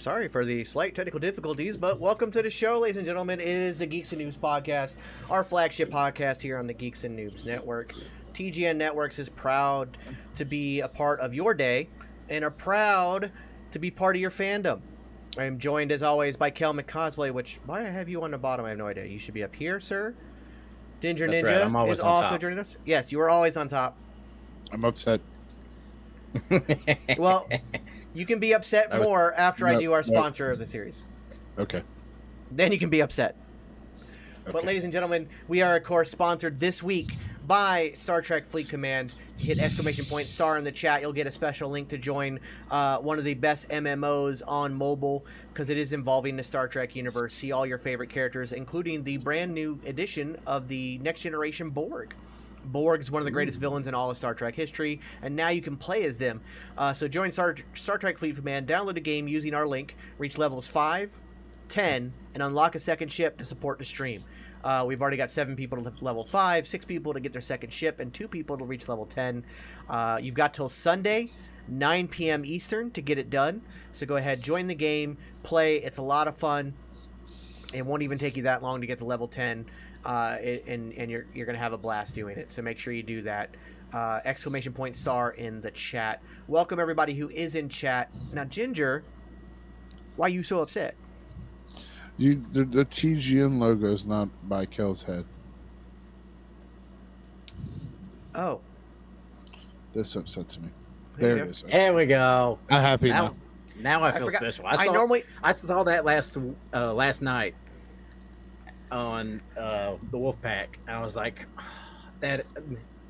Sorry for the slight technical difficulties, but welcome to the show, ladies and gentlemen. It is the Geeks and Noobs podcast, our flagship podcast here on the Geeks and Noobs Network. TGN Networks is proud to be a part of your day and are proud to be part of your fandom. I am joined, as always, by Kel McCosplay, which, why I have you on the bottom, I have no idea. You should be up here, sir. Ginger That's Ninja right, I'm always is on also top. joining us. Yes, you are always on top. I'm upset. Well, you can be upset more after I no, do our no. sponsor of the series. Okay. Then you can be upset. But Okay. ladies and gentlemen, we are of course sponsored this week by Star Trek Fleet Command. Hit !star in the chat. You'll get a special link to join one of the best MMOs on mobile because it is involving the Star Trek universe. See all your favorite characters, including the brand new edition of the Next Generation Borg. Borg is one of the greatest villains in all of Star Trek history, and now you can play as them. So join Star Trek Fleet Command, download the game using our link, reach levels 5, 10, and unlock a second ship to support the stream. We've already got 7 people to level 5, 6 people to get their second ship, and 2 people to reach level 10. You've got till Sunday, 9 p.m. Eastern to get it done. So go ahead, join the game, play. It's a lot of fun. It won't even take you that long to get to level 10, and you're going to have a blast doing it. So make sure you do that. ! Star in the chat. Welcome everybody who is in chat. Now, Ginger, why are you so upset? The TGN logo is not by Kel's head. Oh, This upsets me. There There you it go. is. There we go. I'm happy now. Now I feel forgot- special. I normally I saw that last night on the Wolfpack, and I was like, that.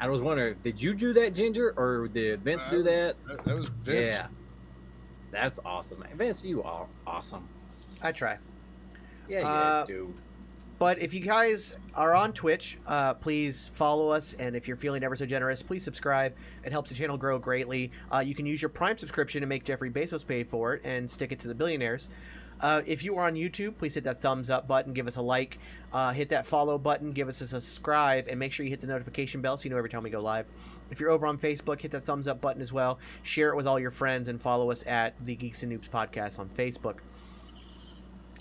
I was wondering, did you do that, Ginger, or did Vince do that? That was Vince. Yeah, that's awesome, Vince. You are awesome. I try. Yeah, dude. But if you guys are on Twitch, please follow us. And if you're feeling ever so generous, please subscribe. It helps the channel grow greatly. You can use your Prime subscription to make Jeffrey Bezos pay for it and stick it to the billionaires. If you are on YouTube, please hit that thumbs up button, give us a like, hit that follow button, give us a subscribe, and make sure you hit the notification bell so you know every time we go live. If you're over on Facebook, hit that thumbs up button as well. Share it with all your friends and follow us at the Geeks and Noobs podcast on Facebook.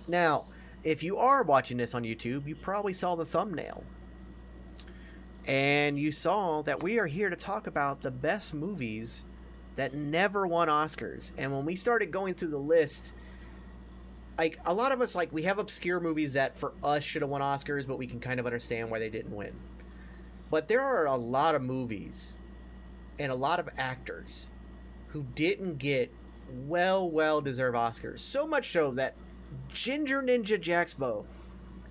Now, if you are watching this on YouTube, you probably saw the thumbnail. And you saw that we are here to talk about the best movies that never won Oscars. And when we started going through the list, like, a lot of us, like, we have obscure movies that for us should have won Oscars, but we can kind of understand why they didn't win. But there are a lot of movies and a lot of actors who didn't get well-deserved Oscars. So much so that Ginger Ninja Jaxbo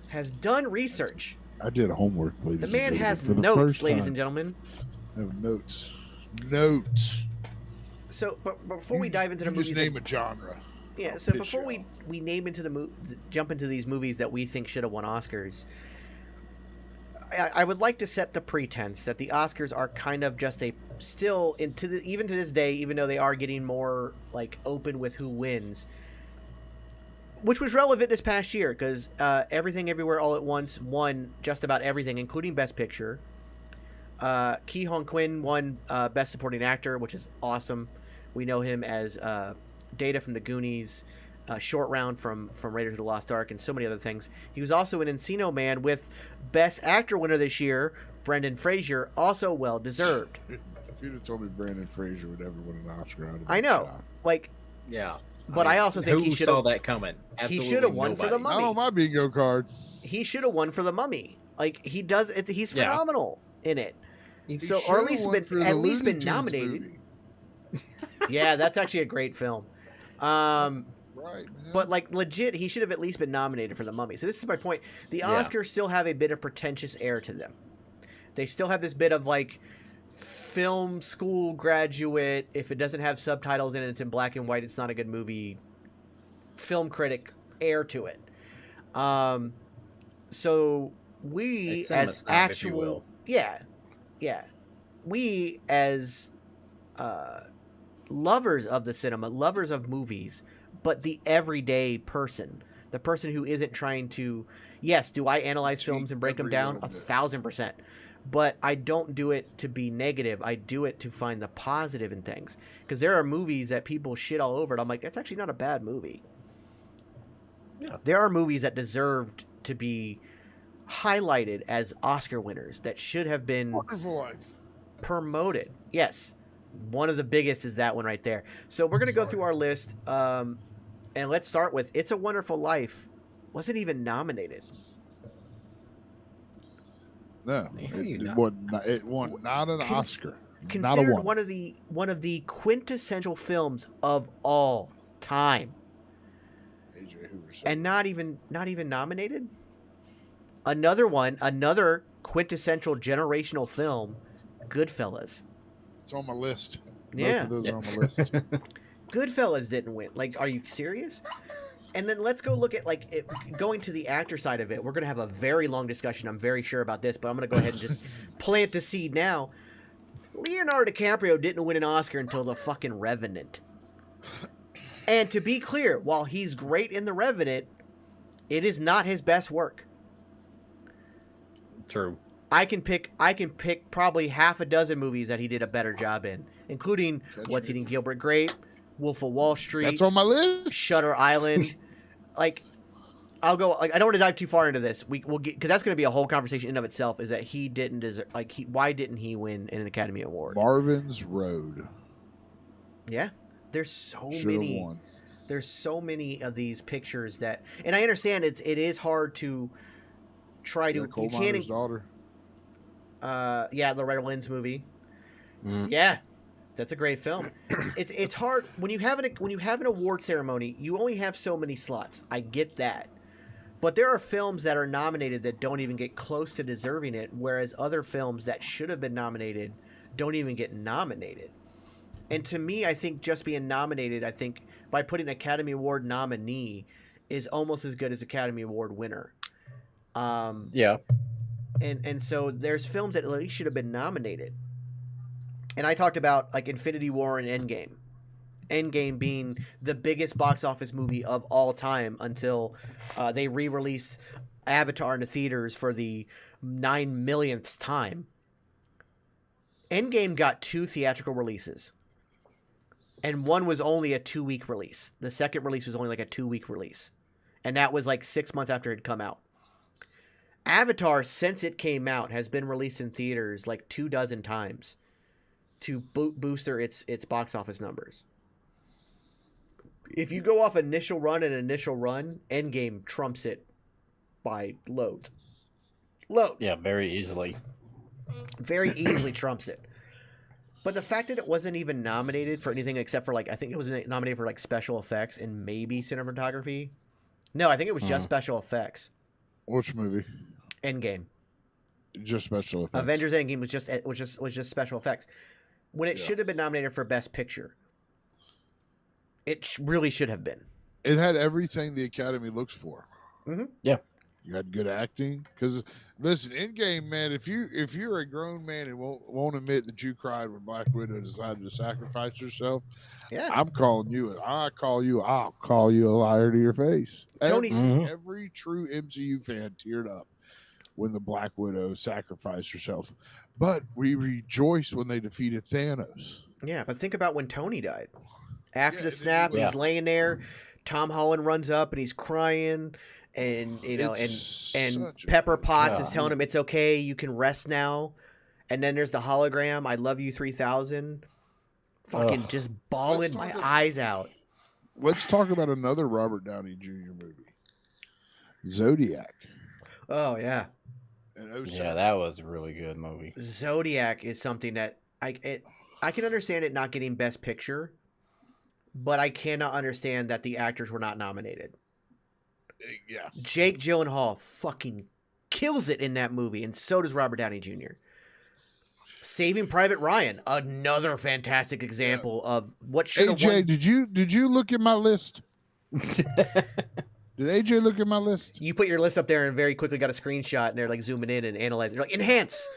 has done research. I did homework, ladies. The and man gentlemen, has for the notes, first ladies time. and gentlemen. I have notes. Notes. So, but before we dive into the You movies, just name a genre. yeah. I'll So piss before you we name into the jump into these movies that we think should have won Oscars, I would like to set the pretense that the Oscars are kind of just still even to this day, even though they are getting more like open with who wins. Which was relevant this past year because Everything Everywhere All at Once won just about everything, including Best Picture. Ki Hong Quinn won Best Supporting Actor, which is awesome. We know him as Data from the Goonies, Short Round from Raiders of the Lost Ark, and so many other things. He was also in Encino Man with Best Actor winner this year, Brendan Fraser, also well deserved. If you'd have told me Brandon Fraser would ever win an Oscar, I'd have been I know, shocked. like, Yeah. but I also think who he should saw have. that coming. He Absolutely should have won for the nobody. Mummy. Not on my bingo card. He should have won for The Mummy. Like, he does it. He's Yeah. phenomenal in it. He So, or at should've least won been for the at least Looney been Tunes nominated. movie. Yeah, that's actually a great film. Right, man. But like legit, he should have at least been nominated for The Mummy. So this is my point. The Yeah. Oscars still have a bit of pretentious air to them. They still have this bit of like film school graduate. If it doesn't have subtitles in it, it's in black and white. It's not a good movie. Film critic air to it. So we A cinema as snob, if you actual will. yeah, we as lovers of the cinema, lovers of movies, but the everyday person, the person who isn't trying to, yes, do I analyze films and break them every down? little bit. 1,000%. But I don't do it to be negative. I do it to find the positive in things. Because there are movies that people shit all over, and I'm like, that's actually not a bad movie. Yeah. There are movies that deserved to be highlighted as Oscar winners that should have been Wonderful Life. promoted. Yes. One of the biggest is that one right there. So we're going to go through our list, and let's start with It's a Wonderful Life. Wasn't even nominated. No, it won not an Oscar. Not a Considered one. one of the quintessential films of all time. A.J. Hoover said. And not even nominated. Another quintessential generational film, Goodfellas. It's on my list. Yeah. Both of those are on my list. Goodfellas didn't win. Like, are you serious? And then let's go look at going to the actor side of it. We're gonna have a very long discussion. I'm very sure about this, but I'm gonna go ahead and just plant the seed now. Leonardo DiCaprio didn't win an Oscar until The fucking Revenant. And to be clear, while he's great in The Revenant, it is not his best work. True. I can pick probably half a dozen movies that he did a better job in, including What's Eating Gilbert Grape, Wolf of Wall Street. That's on my list. Shutter Island. I'll go. I don't want to dive too far into this. We'll get, because that's going to be a whole conversation in of itself. Is that he didn't deserve? Why didn't he win an Academy Award? Marvin's Road. Yeah, there's so Should've many. won. There's so many of these pictures that, and I understand it is hard to try to. Coal You Miner's can't. Daughter. Yeah, the Loretta Lynn's movie. Mm. Yeah, that's a great film. It's hard when you have an award ceremony. You only have so many slots. I get that, but there are films that are nominated that don't even get close to deserving it, whereas other films that should have been nominated don't even get nominated. And to me, I think just being nominated, I think by putting Academy Award nominee is almost as good as Academy Award winner. Yeah. And so there's films that at least should have been nominated. And I talked about like Infinity War and Endgame. Endgame being the biggest box office movie of all time until they re-released Avatar in the theaters for the 9 millionth time. Endgame got 2 theatrical releases. And one was only a 2-week release. The second release was only like a 2-week release. And that was like 6 months after it had come out. Avatar, since it came out, has been released in theaters like 24 times to booster its box office numbers. If you go off initial run, Endgame trumps it by loads. Yeah, very easily. Very easily trumps it. But the fact that it wasn't even nominated for anything except for, like, I think it was nominated for, like, special effects and maybe cinematography. No, I think it was just special effects. Which movie? Endgame. Just special effects. Avengers Endgame was just special effects. When it should have been nominated for Best Picture. It really should have been. It had everything the Academy looks for. Mm-hmm. Yeah. You had good acting. Because listen, Endgame, man, if you're a grown man and won't admit that you cried when Black Widow decided to sacrifice herself, Yeah, I'll call you a liar to your face. Tony's Every true MCU fan teared up when the Black Widow sacrificed herself. But we rejoiced when they defeated Thanos. Yeah, but think about when Tony died. After the then snap, he he's laying there. Tom Holland runs up and he's crying, and It's and such a Pepper good Potts job. is telling him it's okay, you can rest now. And then there's the hologram, I love you 3000. Fucking Ugh. just bawling my eyes out. Let's talk about another Robert Downey Jr. movie, Zodiac. Oh yeah, And Yeah, that was a really good movie. Zodiac is something that I can understand it not getting Best Picture, but I cannot understand that the actors were not nominated. Yeah. Jake Gyllenhaal fucking kills it in that movie, and so does Robert Downey Jr. Saving Private Ryan, another fantastic example of what should have AJ, won. did you look at my list? Did AJ look at my list? You put your list up there and very quickly got a screenshot, and they're like zooming in and analyzing. They're like, enhance.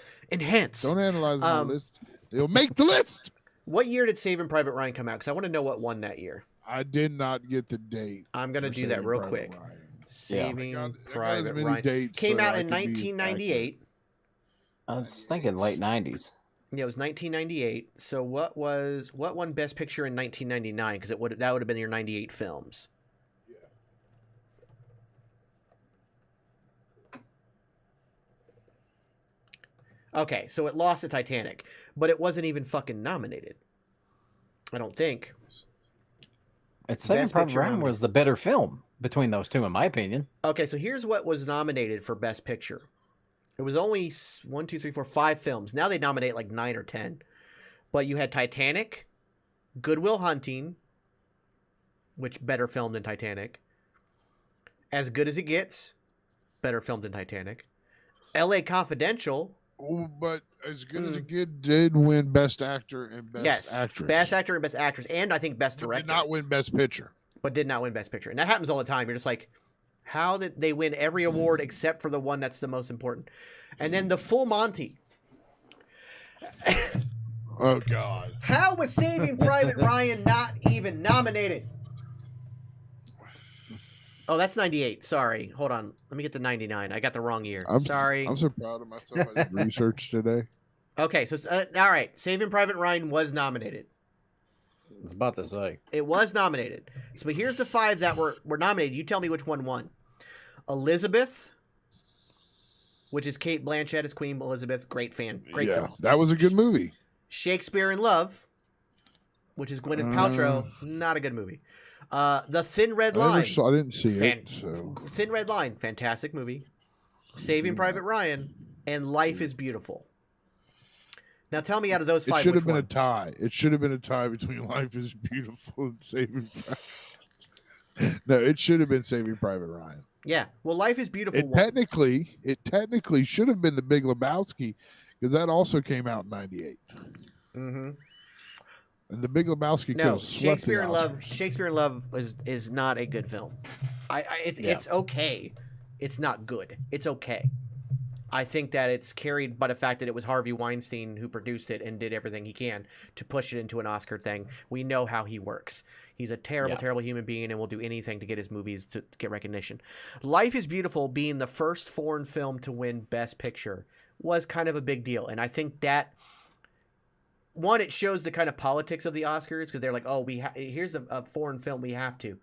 Don't analyze my Um, list. They'll make the list. What year did Saving Private Ryan come out? Because I want to know what won that year. I did not get the date. I'm gonna for do that Saving real Private quick. Ryan. Saving I got as Private many Ryan dates came so out I in could be 1998. I was thinking late 90s. Yeah, it was 1998. So what won Best Picture in 1999? Because that would have been your 98 films. Okay, so it lost to Titanic, but it wasn't even fucking nominated. I don't think. It's Saving Best Private Picture Ryan nominated. was the better film between those two, in my opinion. Okay, so here's what was nominated for Best Picture. It was only 1, 2, 3, 4, 5 films. Now they nominate like 9 or 10. But you had Titanic, Good Will Hunting, which better film than Titanic. As Good as It Gets, better film than Titanic. L.A. Confidential. Oh, but As Good as It Get did win Best Actor and Best Actress. Best Actor and Best Actress, and I think Best But Director. did not win Best Picture. But did not win Best Picture. And that happens all the time. You're just like, how did they win every award except for the one that's the most important? And then the Full Monty. Oh, God. How was Saving Private Ryan not even nominated? Oh, that's 98. Sorry. Hold on. Let me get to 99. I got the wrong year. Sorry. I'm so proud of myself. I did research today. Okay, so all right. Saving Private Ryan was nominated. I was about to say. It was nominated. So but here's the 5 that were nominated. You tell me which one won. Elizabeth, which is Kate Blanchett as Queen Elizabeth. Great fan. Great film. That was a good movie. Shakespeare in Love, which is Gwyneth Paltrow. Not a good movie. The Thin Red Line. I didn't see it. So. Thin Red Line. Fantastic movie. Saving Private Ryan and Life is Beautiful. Now tell me out of those 5, it should have been one? a tie. It should have been a tie between Life is Beautiful and Saving Private. No, it should have been Saving Private Ryan. Yeah. Well, Life is Beautiful. It technically should have been The Big Lebowski because that also came out in '98. Mm-hmm. And The Big Lebowski could have swept Shakespeare the in Love. Oscars. Shakespeare in Love is not a good film. It's okay. It's not good. It's okay. I think that it's carried by the fact that it was Harvey Weinstein who produced it and did everything he can to push it into an Oscar thing. We know how he works. He's a terrible, terrible human being and will do anything to get his movies to get recognition. Life is Beautiful, being the first foreign film to win Best Picture, was kind of a big deal. And I think that, one, it shows the kind of politics of the Oscars because they're like, oh, here's a foreign film, we have to.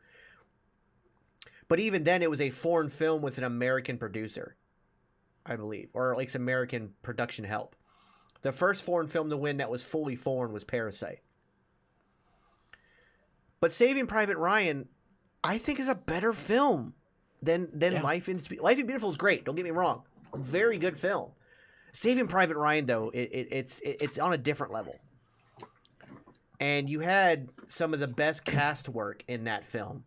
But even then, it was a foreign film with an American producer, I believe, or like some American production help. The first foreign film to win that was fully foreign was Parasite. But Saving Private Ryan, I think, is a better film than Life is Beautiful is great. Don't get me wrong, very good film. Saving Private Ryan, though, it's on a different level. And you had some of the best cast work in that film.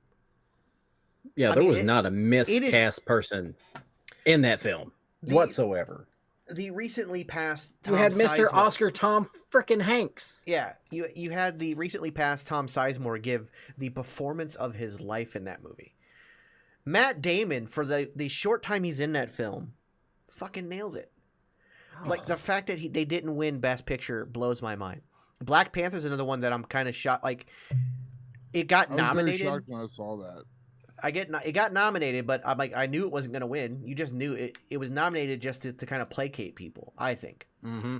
Yeah, there was not a miscast person in that film whatsoever. The recently passed Tom Mr. Oscar Tom frickin' Hanks. Yeah, you had the recently passed Tom Sizemore give the performance of his life in that movie. Matt Damon, for the short time he's in that film, fucking nails it. Like, the fact that they didn't win Best Picture blows my mind. Black Panther's another one that I'm kind of shocked. Like, it got nominated. I was very shocked when I saw that. It got nominated, but I'm like, I knew it wasn't going to win. You just knew it was nominated just to kind of placate people, I think. Mm-hmm.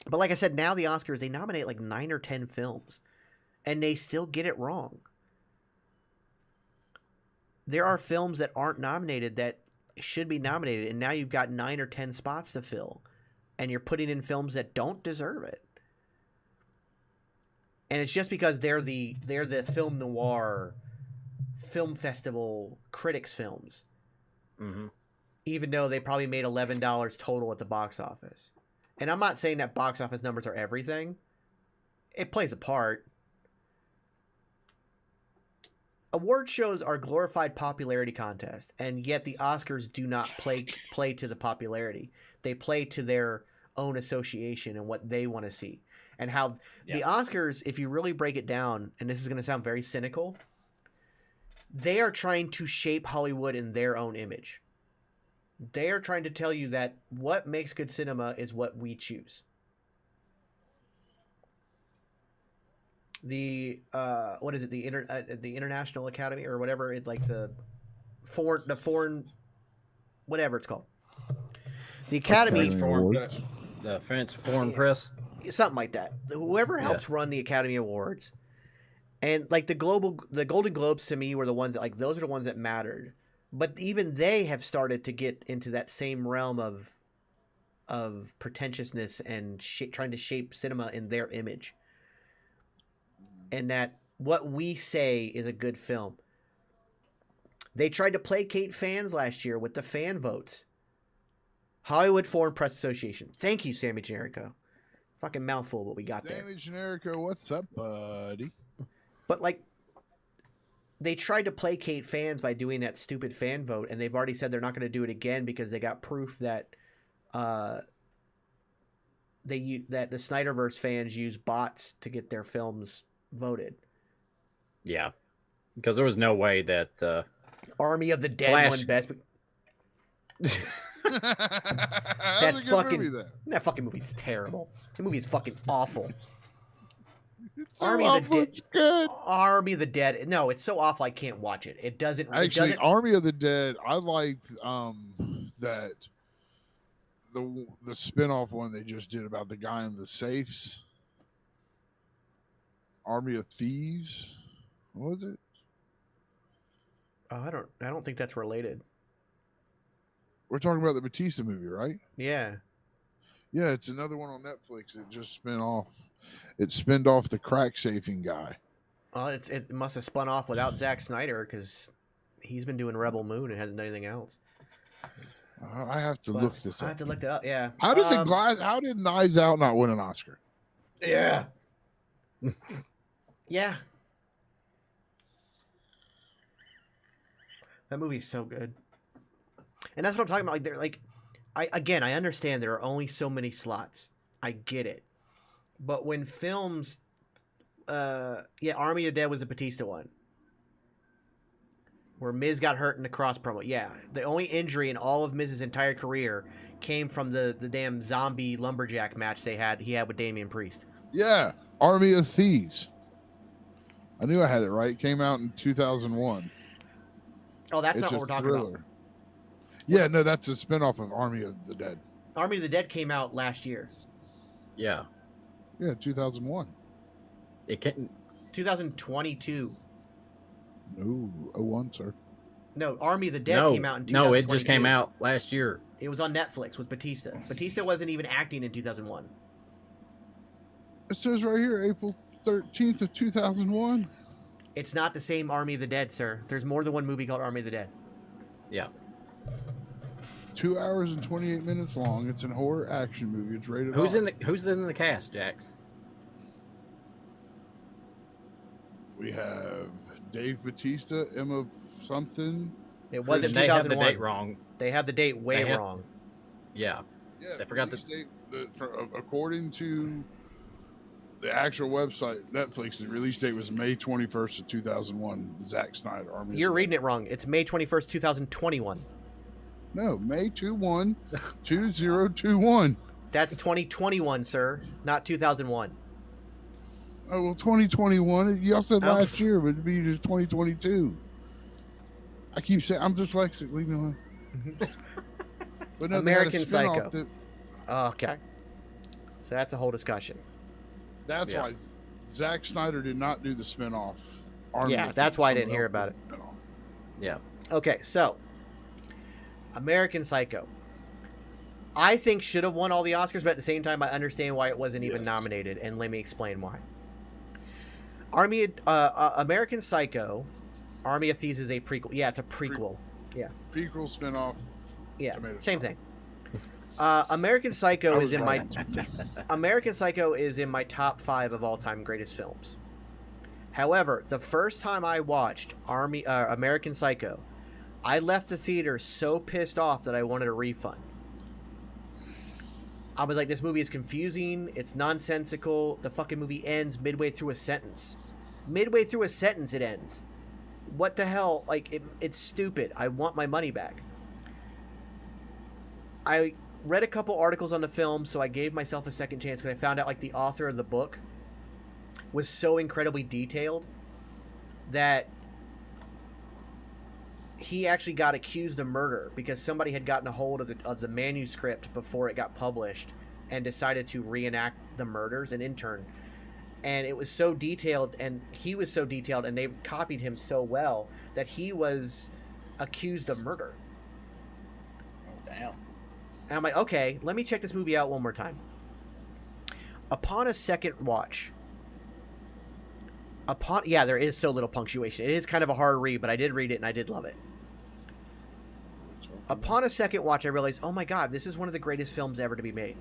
But like I said, now the Oscars, they nominate like 9 or 10 films, and they still get it wrong. There are films that aren't nominated that should be nominated, and now you've got 9 or 10 spots to fill, and you're putting in films that don't deserve it. And it's just because they're the film noir film festival critics films. Mm-hmm. Even though they probably made $11 total at the box office. And I'm not saying that box office numbers are everything. It plays a part. Award shows are glorified popularity contests, and yet the Oscars do not play to the popularity. They play to their own association and what they want to see. And how the Oscars, if you really break it down, and this is going to sound very cynical, they are trying to shape Hollywood in their own image. They are trying to tell you that what makes good cinema is what we choose. The what is it? The International Academy or whatever. It's like the foreign, whatever it's called. The Academy, the French Foreign Press, something like that. Whoever helps run the Academy Awards, and like the Golden Globes to me were the ones that, like, those are the ones that mattered. But even they have started to get into that same realm of of pretentiousness and trying to shape cinema in their image, and that what we say is a good film. They tried to placate fans last year with the fan votes. Hollywood Foreign Press Association. Thank you, Sammy Generico. Fucking mouthful what we got there. Sammy Generico, what's up, buddy? But like, they tried to placate fans by doing that stupid fan vote, and they've already said they're not going to do it again because they got proof that that the Snyderverse fans use bots to get their films voted. Yeah, because there was no way that Army of the Dead Flash won best. That's a good fucking movie, then. that fucking movie's terrible. The movie is fucking awful. It's so Army of the awful, Dead. it's good. Army of the Dead. No, it's so awful I can't watch it. It doesn't. Actually, it doesn't, Army of the Dead, I liked that the spin-off one they just did about the guy in the safes. Army of Thieves. What was it? I don't think that's related. We're talking about the Batista movie, right? Yeah. Yeah, it's another one on Netflix. It just spin off. It spinned off the crack safing guy. It must have spun off without Zack Snyder because he's been doing Rebel Moon and hasn't done anything else. I have to But look this I up. have to look it up. Yeah. How did How did Knives Out not win an Oscar? Yeah. Yeah. That movie's so good. And that's what I'm talking about. Like, they're like, I understand there are only so many slots. I get it. But when films, Army of the Dead was a Batista one. Where Miz got hurt in the cross promo. Yeah, the only injury in all of Miz's entire career came from the damn zombie lumberjack match he had with Damian Priest. Yeah, Army of Thieves. I knew I had it right. It came out in 2001. Oh, that's It's not a what we're talking about. thriller. Yeah, no, that's a spinoff of Army of the Dead. Army of the Dead came out last year. yeah, Yeah, 2001. it can 2022. No, 01, sir. No, Army of the Dead no came out in 2022. no, it just came out last year. It was on Netflix with Batista. Batista wasn't even acting in 2001. It says right here, April 13th of 2001. It's not the same Army of the Dead, sir. There's more than one movie called Army of the Dead. Yeah, 2 hours and 28 minutes long. It's an horror action movie. It's rated who's R. in the cast, Jax? We have Dave Batista, Emma something. It wasn't They have the 2001. date wrong. They had the date way They have- wrong. Yeah, Yeah, They forgot release date, according to the actual website, Netflix, the release date was May 21st of 2001. Zack Snyder, Army. You're reading it wrong. It's May 21st, 2021. No, May 21, 2021. That's 2021, sir, not 2001. Oh, well, 2021. Y'all said Oh. last year, but it'd be just 2022. I keep saying, I'm dyslexic. Leave me alone. But no, they had a American spin-off Psycho. that- Okay. So that's a whole discussion. that's Yeah. why Zack Snyder did not do the spinoff. Yeah, that's why I didn't hear about it. yeah. Okay, so American Psycho. I think should have won all the Oscars, but at the same time, I understand why it wasn't even Yes. nominated, and let me explain why. American Psycho, Army of Thieves is a prequel. Yeah, it's a prequel. Prequel spinoff. Yeah, Tomato same sauce. thing. American Psycho I is was in right. American Psycho is in my top 5 of all-time greatest films. However, the first time I watched American Psycho, I left the theater so pissed off that I wanted a refund. I was like, this movie is confusing. It's nonsensical. The fucking movie ends midway through a sentence. Midway through a sentence, it ends. What the hell? Like, it's stupid. I want my money back. I read a couple articles on the film, so I gave myself a second chance because I found out, like, the author of the book was so incredibly detailed that he actually got accused of murder because somebody had gotten a hold of the manuscript before it got published and decided to reenact the murders, an intern. And it was so detailed, and he was so detailed, and they copied him so well that he was accused of murder. Damn. And I'm like, okay, let me check this movie out one more time. Upon a second watch, there is so little punctuation. It is kind of a hard read, but I did read it and I did love it. Upon a second watch, I realized, oh my god, this is one of the greatest films ever to be made.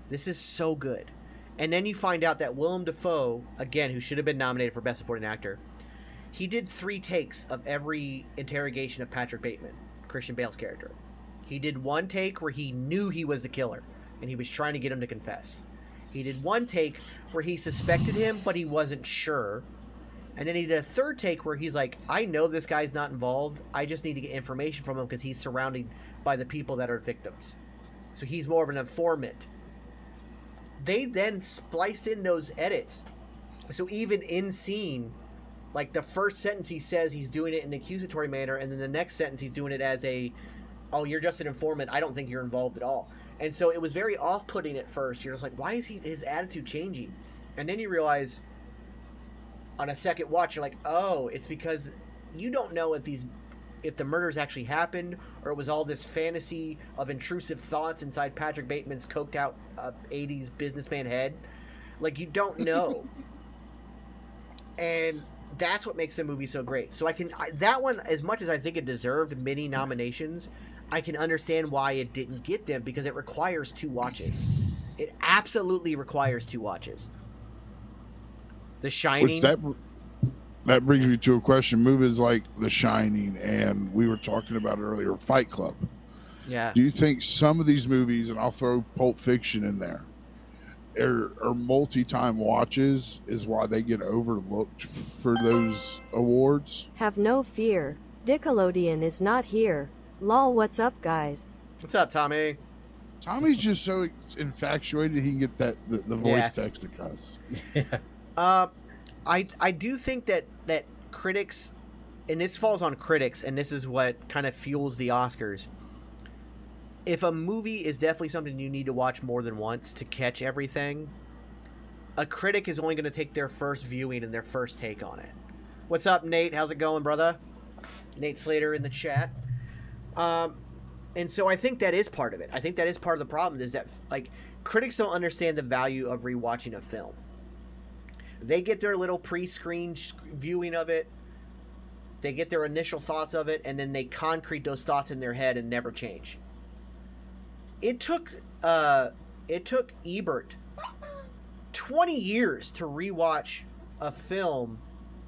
This is so good. And then you find out that Willem Dafoe, again, who should have been nominated for Best Supporting Actor, he did 3 takes of every interrogation of Patrick Bateman, Christian Bale's character. He did 1 take where he knew he was the killer, and he was trying to get him to confess. He did 1 take where he suspected him, but he wasn't sure. And then he did a 3rd take where he's like, I know this guy's not involved. I just need to get information from him because he's surrounded by the people that are victims. So he's more of an informant. They then spliced in those edits. So even in scene, like the first sentence he says he's doing it in an accusatory manner, and then the next sentence he's doing it as a, oh, you're just an informant. I don't think you're involved at all. And so it was very off-putting at first. You're just like, why is his attitude changing? And then you realize on a second watch, you're like, oh, it's because you don't know if the murders actually happened or it was all this fantasy of intrusive thoughts inside Patrick Bateman's coked out 80s businessman head. Like, you don't know. And that's what makes the movie so great. So that one, as much as I think it deserved many nominations, I can understand why it didn't get them, because it requires 2 watches. It absolutely requires 2 watches. The Shining. Which that brings me to a question. Movies like The Shining, and we were talking about earlier, Fight Club. Yeah. Do you think some of these movies, and I'll throw Pulp Fiction in there, are multi-time watches is why they get overlooked for those awards? Have no fear. Nickelodeon is not here. Lol, what's up, guys? What's up, Tommy? Tommy's just so infatuated he can get the voice text to cuss. I do think that critics, and this falls on critics, and this is what kind of fuels the Oscars. If a movie is definitely something you need to watch more than once to catch everything, a critic is only going to take their first viewing and their first take on it. What's up, Nate? How's it going, brother? Nate Slater in the chat. And so I think that is part of it. I think that is part of the problem, is that, like, critics don't understand the value of rewatching a film. They get their little pre-screen viewing of it. They get their initial thoughts of it, and then they concrete those thoughts in their head and never change. It took Ebert 20 years to rewatch a film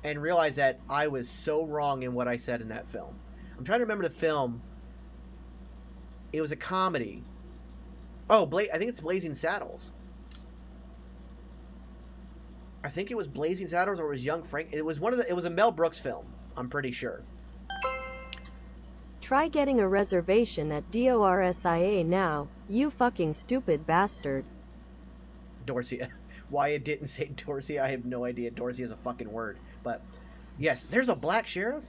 and realize that I was so wrong in what I said in that film. I'm trying to remember the film. It was a comedy. Oh, I think it's Blazing Saddles. I think it was Blazing Saddles, or it was Young Frank. It was a Mel Brooks film, I'm pretty sure. Try getting a reservation at DORSIA now, you fucking stupid bastard. Dorsia. Why it didn't say Dorsia, I have no idea. Dorsia is a fucking word. But yes, there's a black sheriff.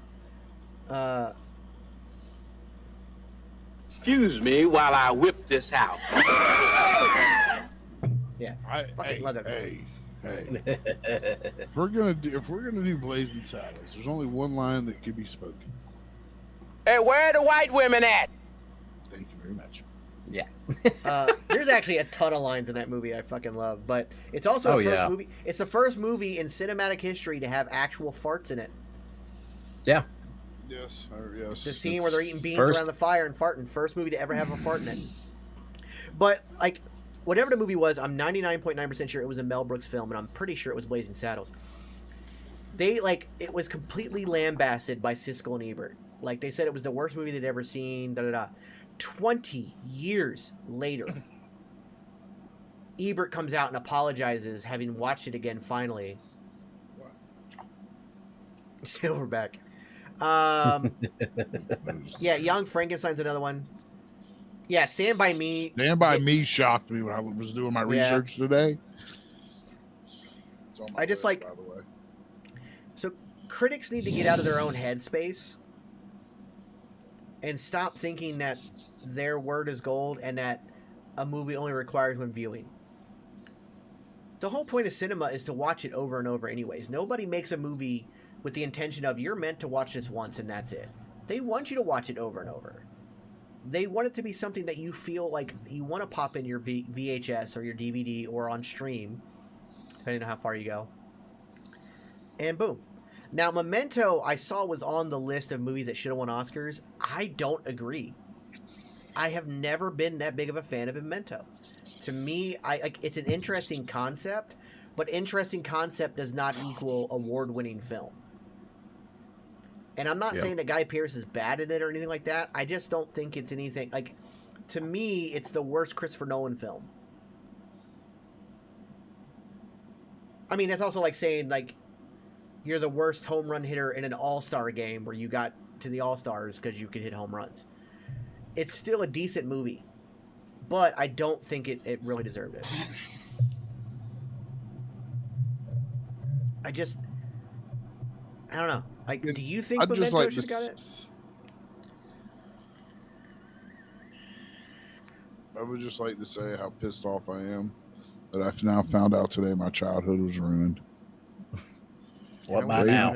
Excuse me while I whip this out. Yeah. Hey. If we're gonna do Blazing Saddles, there's only one line that can be spoken. Hey, where are the white women at? Thank you very much. Yeah. There's actually a ton of lines in that movie I fucking love, but it's also movie. It's the first movie in cinematic history to have actual farts in it. Yeah. Yes. The scene where they're eating beans around the fire and farting. First movie to ever have a fart in it. But, like, whatever the movie was, I'm 99.9% sure it was a Mel Brooks film, and I'm pretty sure it was Blazing Saddles. It was completely lambasted by Siskel and Ebert. Like, they said it was the worst movie they'd ever seen, 20 years later, Ebert comes out and apologizes, having watched it again finally. Silverback. Yeah, Young Frankenstein's another one. Yeah, Stand By Me. Stand By Me shocked me when I was doing my research today. I just by the way. So critics need to get out of their own headspace and stop thinking that their word is gold and that a movie only requires one viewing. The whole point of cinema is to watch it over and over anyways. Nobody makes a movie with the intention of, you're meant to watch this once and that's it. They want you to watch it over and over. They want it to be something that you feel like you want to pop in your VHS or your DVD or on stream, depending on how far you go. And boom. Now, Memento, I saw was on the list of movies that should have won Oscars. I don't agree. I have never been that big of a fan of Memento. To me, it's an interesting concept, but interesting concept does not equal award-winning film. And I'm not saying that Guy Pearce is bad at it or anything like that. I just don't think it's anything like. To me, it's the worst Christopher Nolan film. I mean, that's also like saying like you're the worst home run hitter in an all-star game where you got to the all-stars because you could hit home runs. It's still a decent movie, but I don't think it really deserved it. I don't know. Like, do you think Memento should have got it? I would just like to say how pissed off I am that I've now found out today my childhood was ruined. What by now?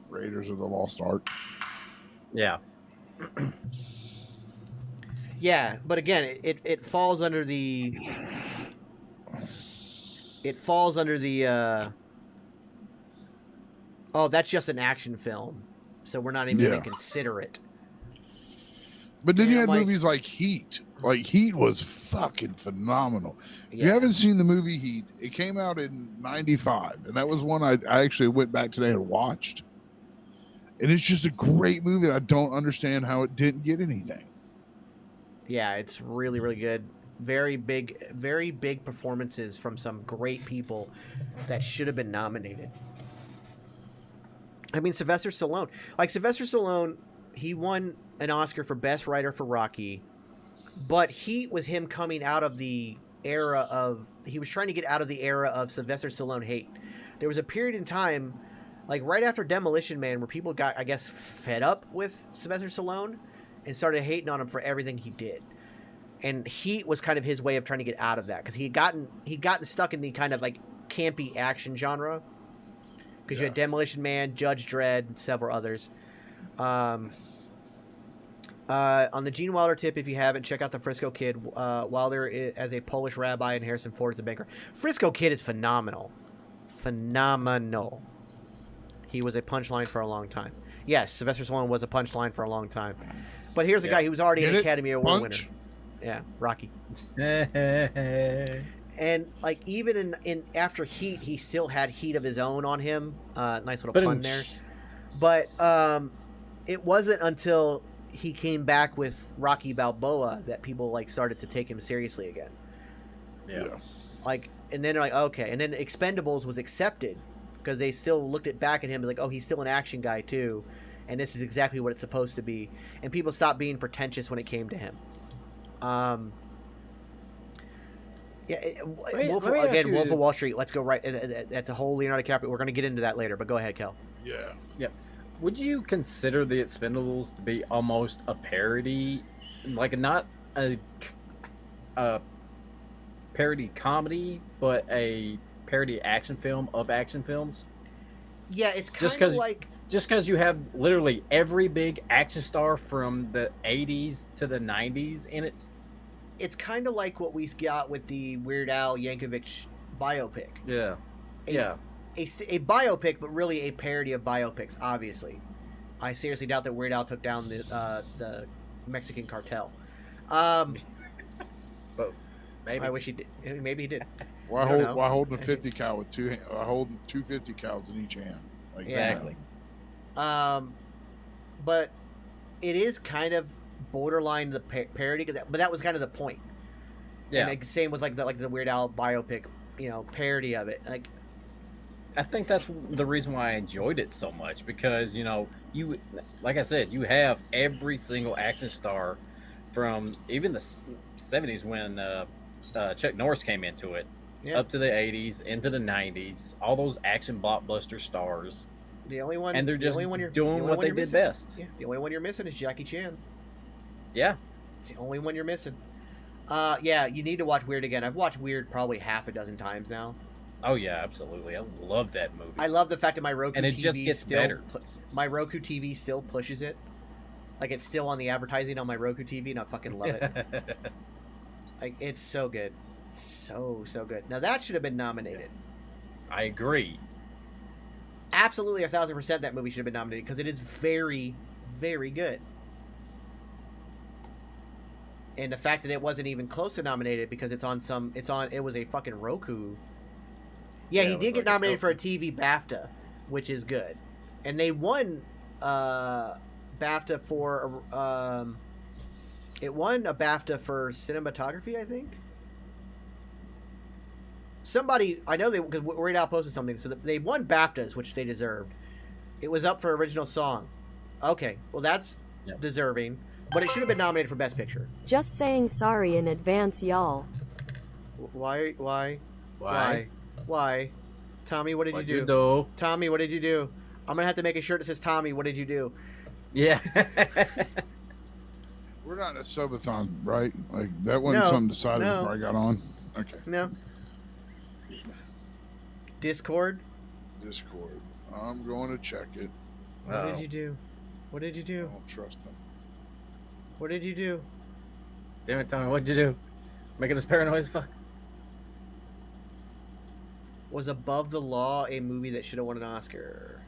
Raiders of the Lost Ark. Yeah. Yeah, but again, it falls under the. It falls under the. Oh, that's just an action film, so we're not even going to consider it. But then you had movies like Heat. Like, Heat was fucking phenomenal. If you haven't seen the movie Heat, it came out in 95, and that was one I actually went back today and watched. And it's just a great movie. I don't understand how it didn't get anything. Yeah, it's really, really good. Very big performances from some great people that should have been nominated. I mean, Sylvester Stallone. Like, Sylvester Stallone, he won an Oscar for Best Writer for Rocky, but Heat was him coming out of the era of... He was trying to get out of the era of Sylvester Stallone hate. There was a period in time, like right after Demolition Man, where people got, I guess, fed up with Sylvester Stallone and started hating on him for everything he did. And Heat was kind of his way of trying to get out of that, because he'd gotten stuck in the kind of like campy action genre. Because you had Demolition Man, Judge Dredd, and several others. On the Gene Wilder tip, if you haven't, check out the Frisco Kid. Wilder as a Polish rabbi and Harrison Ford as a banker. Frisco Kid is phenomenal. Phenomenal. He was a punchline for a long time. Yes, Sylvester Stallone was a punchline for a long time. But here's a guy who was already an Academy Award winner. Yeah, Rocky. And like even in after Heat, he still had heat of his own on him. Nice little pun there. But it wasn't until he came back with Rocky Balboa that people like started to take him seriously again. Yeah. Like, and then they're like, okay, and then Expendables was accepted because they still looked back at him like, oh, he's still an action guy too, and this is exactly what it's supposed to be. And people stopped being pretentious when it came to him. Wolf of Wall Street. Let's go right. That's a whole Leonardo DiCaprio. We're going to get into that later, but go ahead, Kel. Yeah. Would you consider The Expendables to be almost a parody, like not a parody comedy, but a parody action film of action films? Yeah, it's kind of like just because you have literally every big action star from the 80s to the 90s in it. It's kind of like what we got with the Weird Al Yankovic biopic. Yeah. A biopic, but really a parody of biopics, obviously. I seriously doubt that Weird Al took down the Mexican cartel. But maybe. I wish he did. Maybe he did. Why holding a 50 cal with two hands? Holding 2 50 cals in each hand. Like exactly. But it is kind of borderline the parody, but that was kind of the point. Yeah. And the same was like the Weird Al biopic, parody of it. Like, I think that's the reason why I enjoyed it so much, because you, like I said, you have every single action star from even the 70s when Chuck Norris came into it, up to the 80s, into the 90s, all those action blockbuster stars. The only one, and they're just doing what they did best. Yeah, the only one you're missing is Jackie Chan. Yeah, it's the only one you're missing. Yeah, you need to watch Weird again. I've watched Weird probably half a dozen times now. Oh yeah, absolutely. I love that movie. I love the fact that my Roku and it TV just gets better. My Roku TV still pushes it. Like it's still on the advertising on my Roku TV, and I fucking love it. Like it's so good, so good. Now that should have been nominated. I agree. Absolutely 1,000% that movie should have been nominated because it is very, very good. And the fact that it wasn't even close to nominated because it was a fucking Roku. Yeah, he did get nominated for a TV BAFTA, which is good. And they won BAFTA for it won a BAFTA for cinematography, I think. Somebody, I know because Weird Al posted something, so they won BAFTAs, which they deserved. It was up for original song. Okay, well that's deserving, but it should have been nominated for Best Picture. Just saying sorry in advance, y'all. Why? Tommy, what did you do? do? Tommy, what did you do? I'm gonna have to make a shirt that says Tommy, what did you do? Yeah. We're not in a subathon, right? Like that wasn't something decided before I got on. Okay. No. Discord. I'm going to check it. What did you do? What did you I do? don't trust them. What did you do? Damn it, Tommy, what'd you do? Making us paranoid as fuck. Was Above the Law a movie that should have won an Oscar?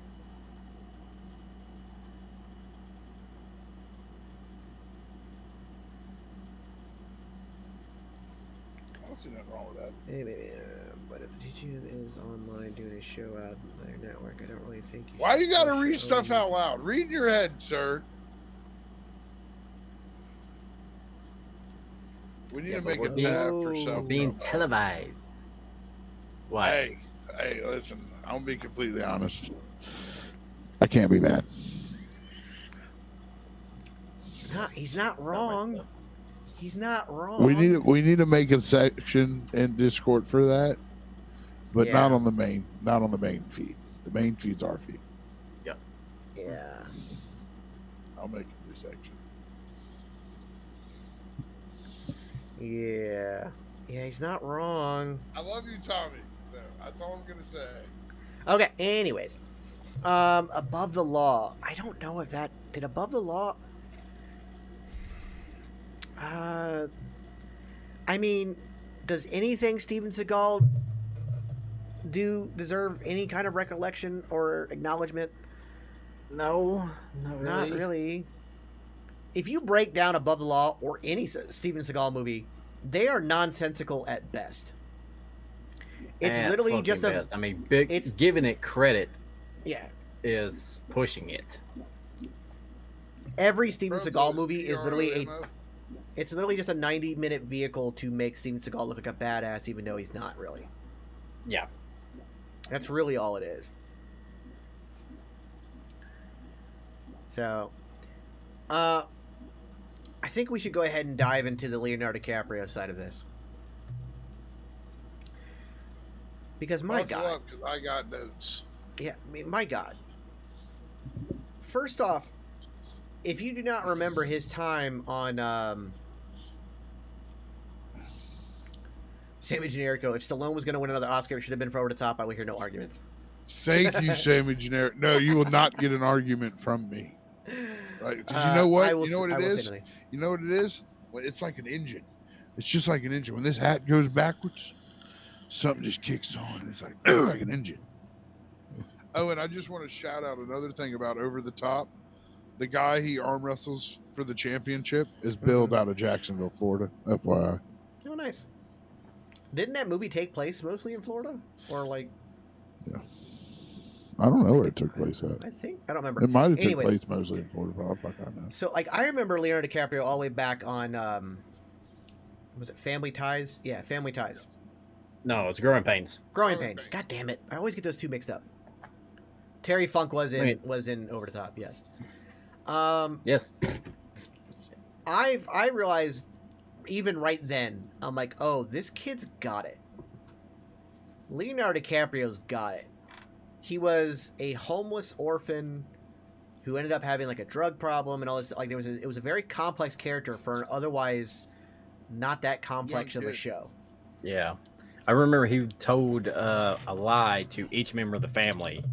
I don't see nothing wrong with that. Maybe, but if teaching is online doing a show out on their network, I don't really think you Why should you gotta push read stuff OU. out loud? Read in your head, sir. We need to make a tab for self. Being televised. Why? Hey, listen. I'm gonna be completely honest. I can't be mad. He's not wrong. He's not wrong. We need to make a section in Discord for that, but not on the main feed. The main feed's our feed. Yep. Yeah. I'll make a new section. Yeah. Yeah, he's not wrong. I love you, Tommy. No, that's all I'm gonna say. Okay, anyways. Above the Law. I don't know if that did Above the Law. I mean, does anything Steven Seagal deserve any kind of recollection or acknowledgement? No, not really. Not really. If you break down Above the Law or any Steven Seagal movie, they are nonsensical at best. It's literally just a. Best. I mean, it's giving it credit. Yeah. Is pushing it. Every Steven Seagal movie is literally it's literally just a 90-minute vehicle to make Steven Seagal look like a badass, even though he's not really. Yeah. That's really all it is. So, I think we should go ahead and dive into the Leonardo DiCaprio side of this. Because my God. Because I got notes. Yeah, I mean, my God. First off, if you do not remember his time on Sammy Generico, if Stallone was going to win another Oscar, it should have been for Over the Top. I would hear no arguments. Thank you, Sammy Generic. No, you will not get an argument from me. Right? Because you know what? You know what it is? You know what it is? Well, it's like an engine. It's just like an engine. When this hat goes backwards, something just kicks on. It's like an engine. Oh, and I just want to shout out another thing about Over the Top. The guy he arm wrestles for the championship is billed out of Jacksonville, Florida. FYI. Oh, nice. Didn't that movie take place mostly in Florida? Or like... Yeah. I don't know where it took place at. I don't remember. It might have taken place mostly in Florida, but I know. So, like, I remember Leonardo DiCaprio all the way back on, was it Family Ties? Yeah, Family Ties. No, it's Growing Pains. Growing Pains. God damn it. I always get those two mixed up. Terry Funk was in Over the Top, yes. Yes. I realized even right then, I'm like, oh, this kid's got it. Leonardo DiCaprio's got it. He was a homeless orphan who ended up having like a drug problem and all this. Like it was a very complex character for an otherwise not that complex of a show. Yeah, I remember he told a lie to each member of the family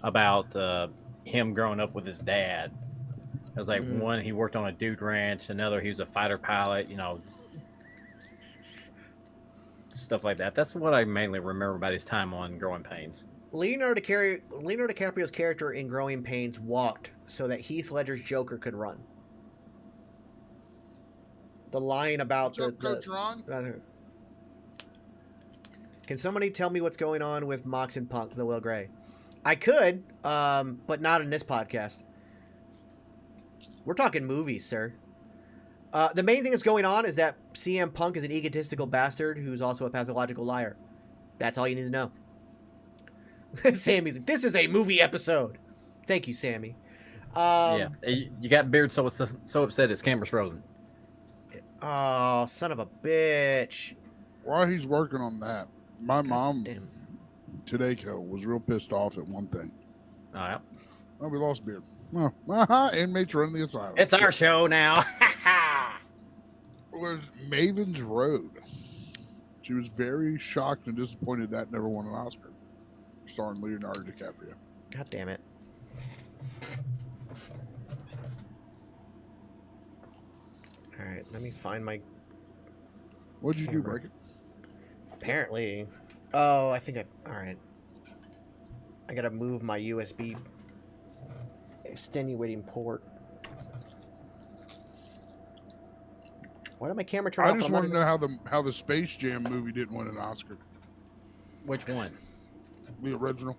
about him growing up with his dad, It was like one he worked on a dude ranch, another he was a fighter pilot. You know, stuff like that. That's what I mainly remember about his time on Growing Pains. Leonardo DiCaprio's character in Growing Pains walked so that Heath Ledger's Joker could run. The line about Coach Ron? Can somebody tell me what's going on with Mox and Punk, the Will Gray? I could, but not in this podcast. We're talking movies, sir. The main thing that's going on is that CM Punk is an egotistical bastard who's also a pathological liar. That's all you need to know. Sammy's like, this is a movie episode. Thank you, Sammy. Yeah, you got Beard so upset his camera's frozen. Oh, son of a bitch. While he's working on that, my mom today was real pissed off at one thing. Oh, yeah. Oh, we lost Beard. Oh, inmates running the asylum. It's our show now. It was Maven's Road. She was very shocked and disappointed that never won an Oscar, starring Leonardo DiCaprio. God damn it. All right, let me find my... What'd you do, break it? Apparently. Oh, I think all right. I gotta move my USB extenuating port. Why did my camera turn off? I just want to know how the Space Jam movie didn't win an Oscar. Which one? The original.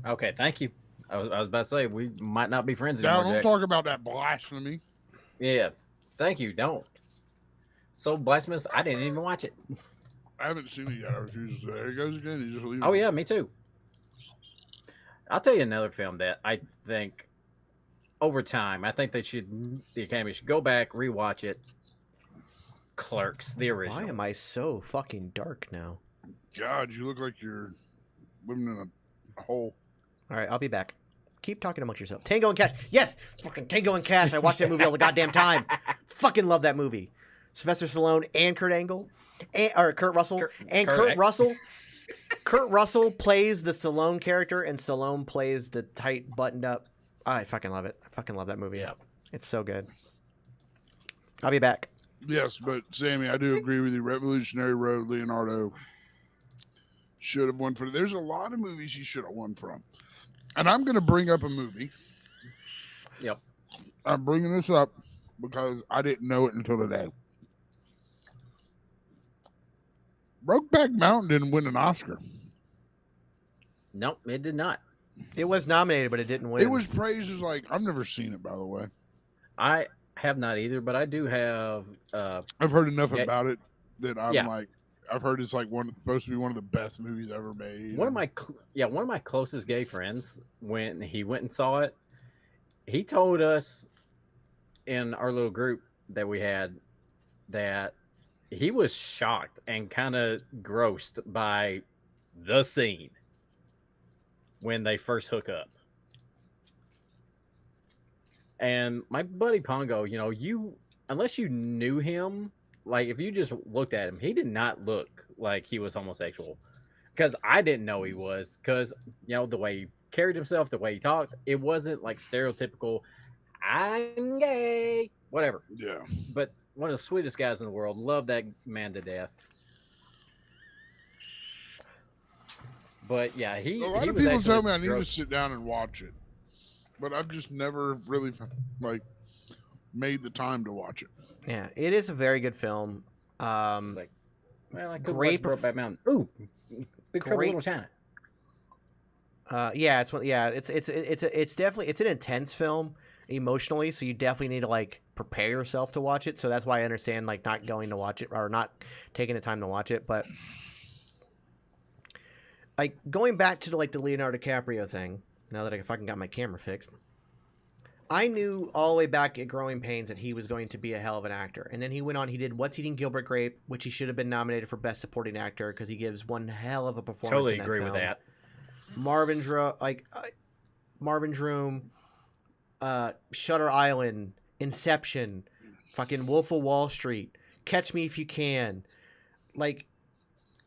Okay, thank you. I was about to say we might not be friends Now, anymore. don't talk about that blasphemy. Yeah, thank you. Don't. So blasphemous, I didn't even watch it. I haven't seen it yet. I was just there he goes again. He just leaves. Oh yeah, me too. I'll tell you another film that I think over time, I think the Academy should go back, rewatch it. Clerks, the original. Why am I so fucking dark now? God, you look like you're living in a hole. All right, I'll be back. Keep talking amongst yourself. Tango and Cash. Yes, fucking Tango and Cash. I watch that movie all the goddamn time. Fucking love that movie. Sylvester Stallone and Kurt Angle, or Kurt Russell, Kurt Russell. Kurt Russell plays the Stallone character, and Stallone plays the tight, buttoned up. I fucking love it. I fucking love that movie. Yeah, it's so good. I'll be back. Yes, but Sammy, I do agree with you. Revolutionary Road, Leonardo should have won for. There's a lot of movies he should have won from, and I'm going to bring up a movie. Yep. I'm bringing this up because I didn't know it until today. Brokeback Mountain didn't win an Oscar. Nope, it did not. It was nominated, but it didn't win. It was praised as like I've never seen it, by the way. I have not either, but I do have. I've heard enough about it that I'm yeah. like, I've heard it's like supposed to be one of the best movies ever made. One of my closest gay friends, when he went and saw it, he told us in our little group that we had that he was shocked and kind of grossed by the scene when they first hook up. And my buddy Pongo, unless you knew him, like if you just looked at him, he did not look like he was homosexual. Because I didn't know he was. Because, the way he carried himself, the way he talked, it wasn't like stereotypical, I'm gay, whatever. Yeah. But one of the sweetest guys in the world. Love that man to death. But yeah, a lot of people tell me I need to sit down and watch it, but I've just never really made the time to watch it. Yeah, it is a very good film. I could great watch Brokeback Mountain. Ooh, Big Trouble in Little China. Yeah, it's definitely an intense film emotionally, so you definitely need to prepare yourself to watch it. So that's why I understand not going to watch it or not taking the time to watch it. But going back to the Leonardo DiCaprio thing, now that I fucking got my camera fixed, I knew all the way back at Growing Pains that he was going to be a hell of an actor. And then he went on, he did What's Eating Gilbert Grape, which he should have been nominated for Best Supporting Actor because he gives one hell of a performance. Totally agree with that. Marvin's Room, Shutter Island, Inception, fucking Wolf of Wall Street, Catch Me If You Can.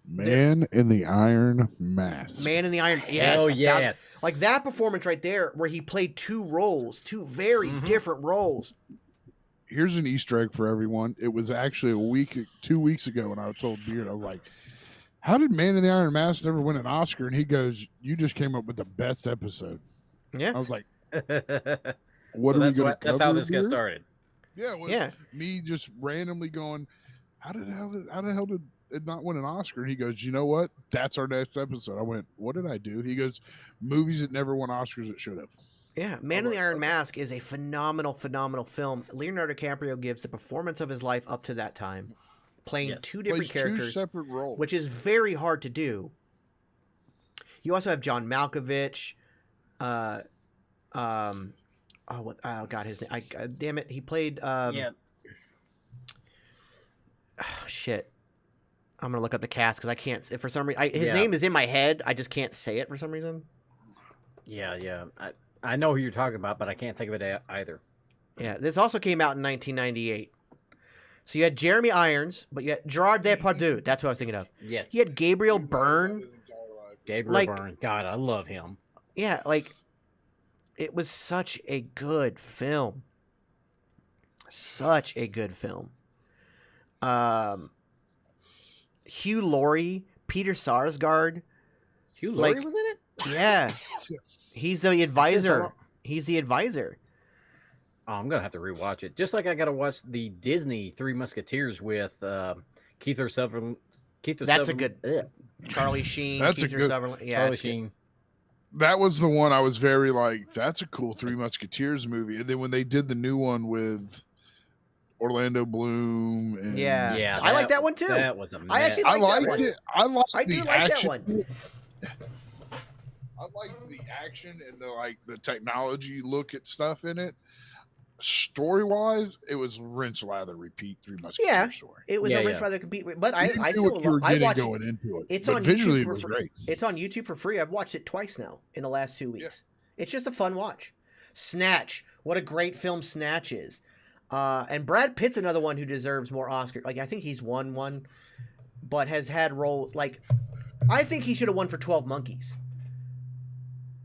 Man in the Iron Mask. Man in the Iron. Yes, Hell yes. like that performance right there, where he played two roles, two very different roles. Here's an Easter egg for everyone. It was actually 2 weeks ago when I told Beard, I was like, how did Man in the Iron Mask never win an Oscar? And he goes, you just came up with the best episode. Yeah. I was like, what are we going to cover? That's how this got Beard? started. Yeah, it was me just randomly going, how the hell did it not win an Oscar? And he goes, you know what? That's our next episode. I went, what did I do? He goes, movies that never won Oscars that should have. Yeah, Man in the Iron Mask is a phenomenal film. Leonardo DiCaprio gives the performance of his life up to that time, playing two different characters, two separate roles, which is very hard to do. You also have John Malkovich. Oh God, his name. Damn it, he played. Shit. I'm gonna look up the cast because I can't. For some reason, his name is in my head. I just can't say it for some reason. Yeah. I know who you're talking about, but I can't think of it either. Yeah, this also came out in 1998. So you had Jeremy Irons, but you had Gerard Depardieu. That's what I was thinking of. Yes. You had Gabriel Byrne. Byrne. God, I love him. Yeah, like it was such a good film. Such a good film. Hugh Laurie, Peter Sarsgaard. Hugh Laurie was in it? Yeah. He's the advisor. He's the advisor. Oh, I'm gonna have to rewatch it. Just like I gotta watch the Disney Three Musketeers with Kiefer Sutherland. That's a good. Charlie Sheen. That's Kiefer a good. Sutherland. Yeah, Charlie Sheen. That was the one I was very like. That's a cool Three Musketeers movie. And then when they did the new one with Orlando Bloom, and yeah, I like that one too. That was amazing. I actually liked it. I liked do the like action. that one. I liked the action and the technology look at stuff in it. Story wise, it was rinse lather repeat Three Musketeers story. It was a rinse lather compete, but I knew what you were I getting watched going into it. It's but on visually YouTube it was great. It's on YouTube for free. I've watched it twice now in the last 2 weeks. It's just a fun watch. Snatch, what a great film Snatch is. And Brad Pitt's another one who deserves more Oscar. Like I think he's won one, but has had roles like I think he should have won for 12 Monkeys.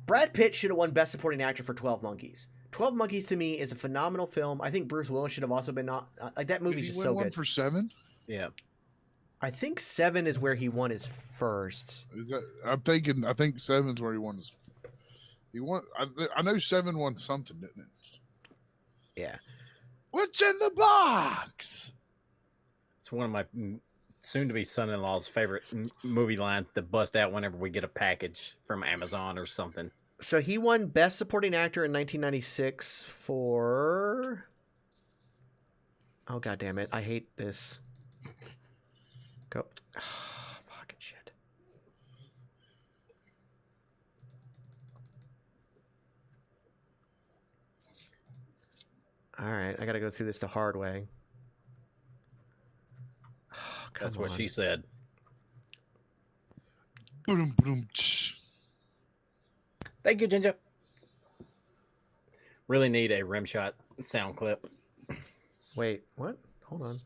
Brad Pitt should have won Best Supporting Actor for 12 Monkeys. 12 Monkeys to me is a phenomenal film. I think Bruce Willis should have also been like that movie's just so good. For 7? Yeah. I think 7 is where he won his first. Is that I think 7's where he won his. He won. I know 7 won something, didn't it? Yeah. What's in the box? It's one of my soon-to-be son-in-law's favorite movie lines to bust out whenever we get a package from Amazon or something. So he won Best Supporting Actor in 1996 for... Oh, God damn it. I hate this. Go. Oh, fucking shit. All right. I got to go through this the hard way. Oh, that's what she said. Boom, boom, Thank you, Ginger. Really need a rim shot sound clip. Wait, what? Hold on.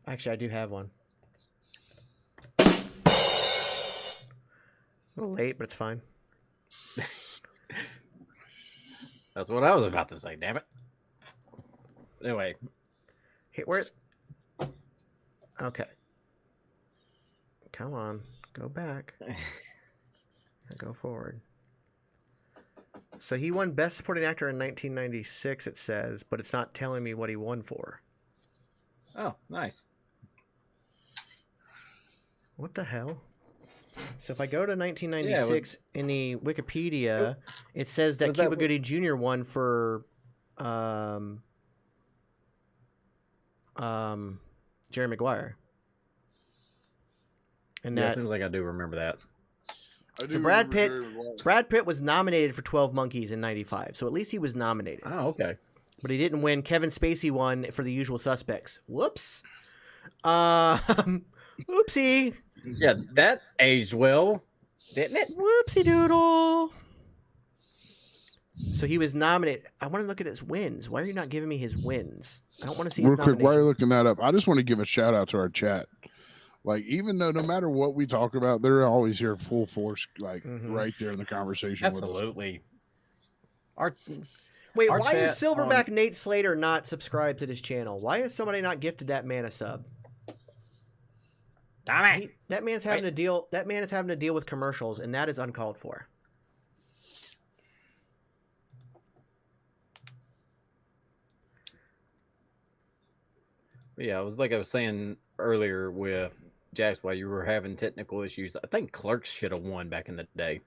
Actually, I do have one. A little late, but it's fine. That's what I was about to say, damn it. Anyway. Hey, where's... Okay. Come on. Go back. Go forward. So he won Best Supporting Actor in 1996, it says, but it's not telling me what he won for. Oh, nice. What the hell? So if I go to 1996 in the Wikipedia, it says that Cuba Gooding Jr. won for Jerry Maguire. And that seems like I do remember that. So Brad Pitt was nominated for 12 Monkeys in 95, so at least he was nominated. Oh, okay. But he didn't win. Kevin Spacey won for The Usual Suspects. Whoops. Oopsie. Yeah, that aged well, didn't it? Whoopsie doodle. So he was nominated. I want to look at his wins. Why are you not giving me his wins? I don't want to see Real his quick, while nomination. you're looking that up, I just want to give a shout out to our chat. Like, even though no matter what we talk about, they're always here full force, like right there in the conversation. Absolutely. Wait, Our why is chat Silverback Nate Slater not subscribed to this channel? Why is somebody not gifted that man a sub? Damn it. That man's having to deal. That man is having to deal with commercials, and that is uncalled for. Yeah, it was like I was saying earlier with Jax, while you were having technical issues. I think Clerks should have won back in the day.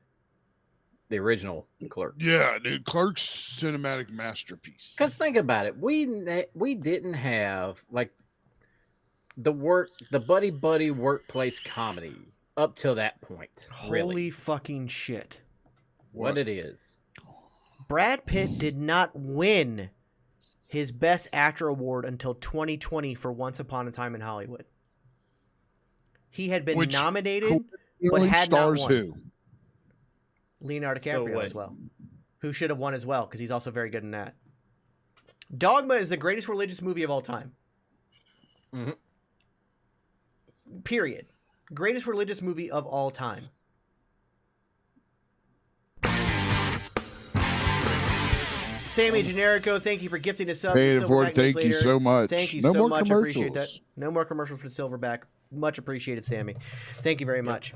The original Clerks. Yeah, dude, Clerks cinematic masterpiece. Because think about it, we didn't have like the buddy workplace comedy up till that point. Really, Holy fucking shit! what it is. Brad Pitt did not win his Best Actor award until 2020 for Once Upon a Time in Hollywood. He had been nominated, but had not stars won. who? Leonardo DiCaprio as well, who should have won as well because he's also very good in that. Dogma is the greatest religious movie of all time. Mm-hmm. Period. Greatest religious movie of all time. Sammy Generico, thank you for gifting us up. Thank you so much. Thank you no so more much. Appreciate that. commercials. No more commercials for Silverback. Much appreciated, Sammy. Thank you very much.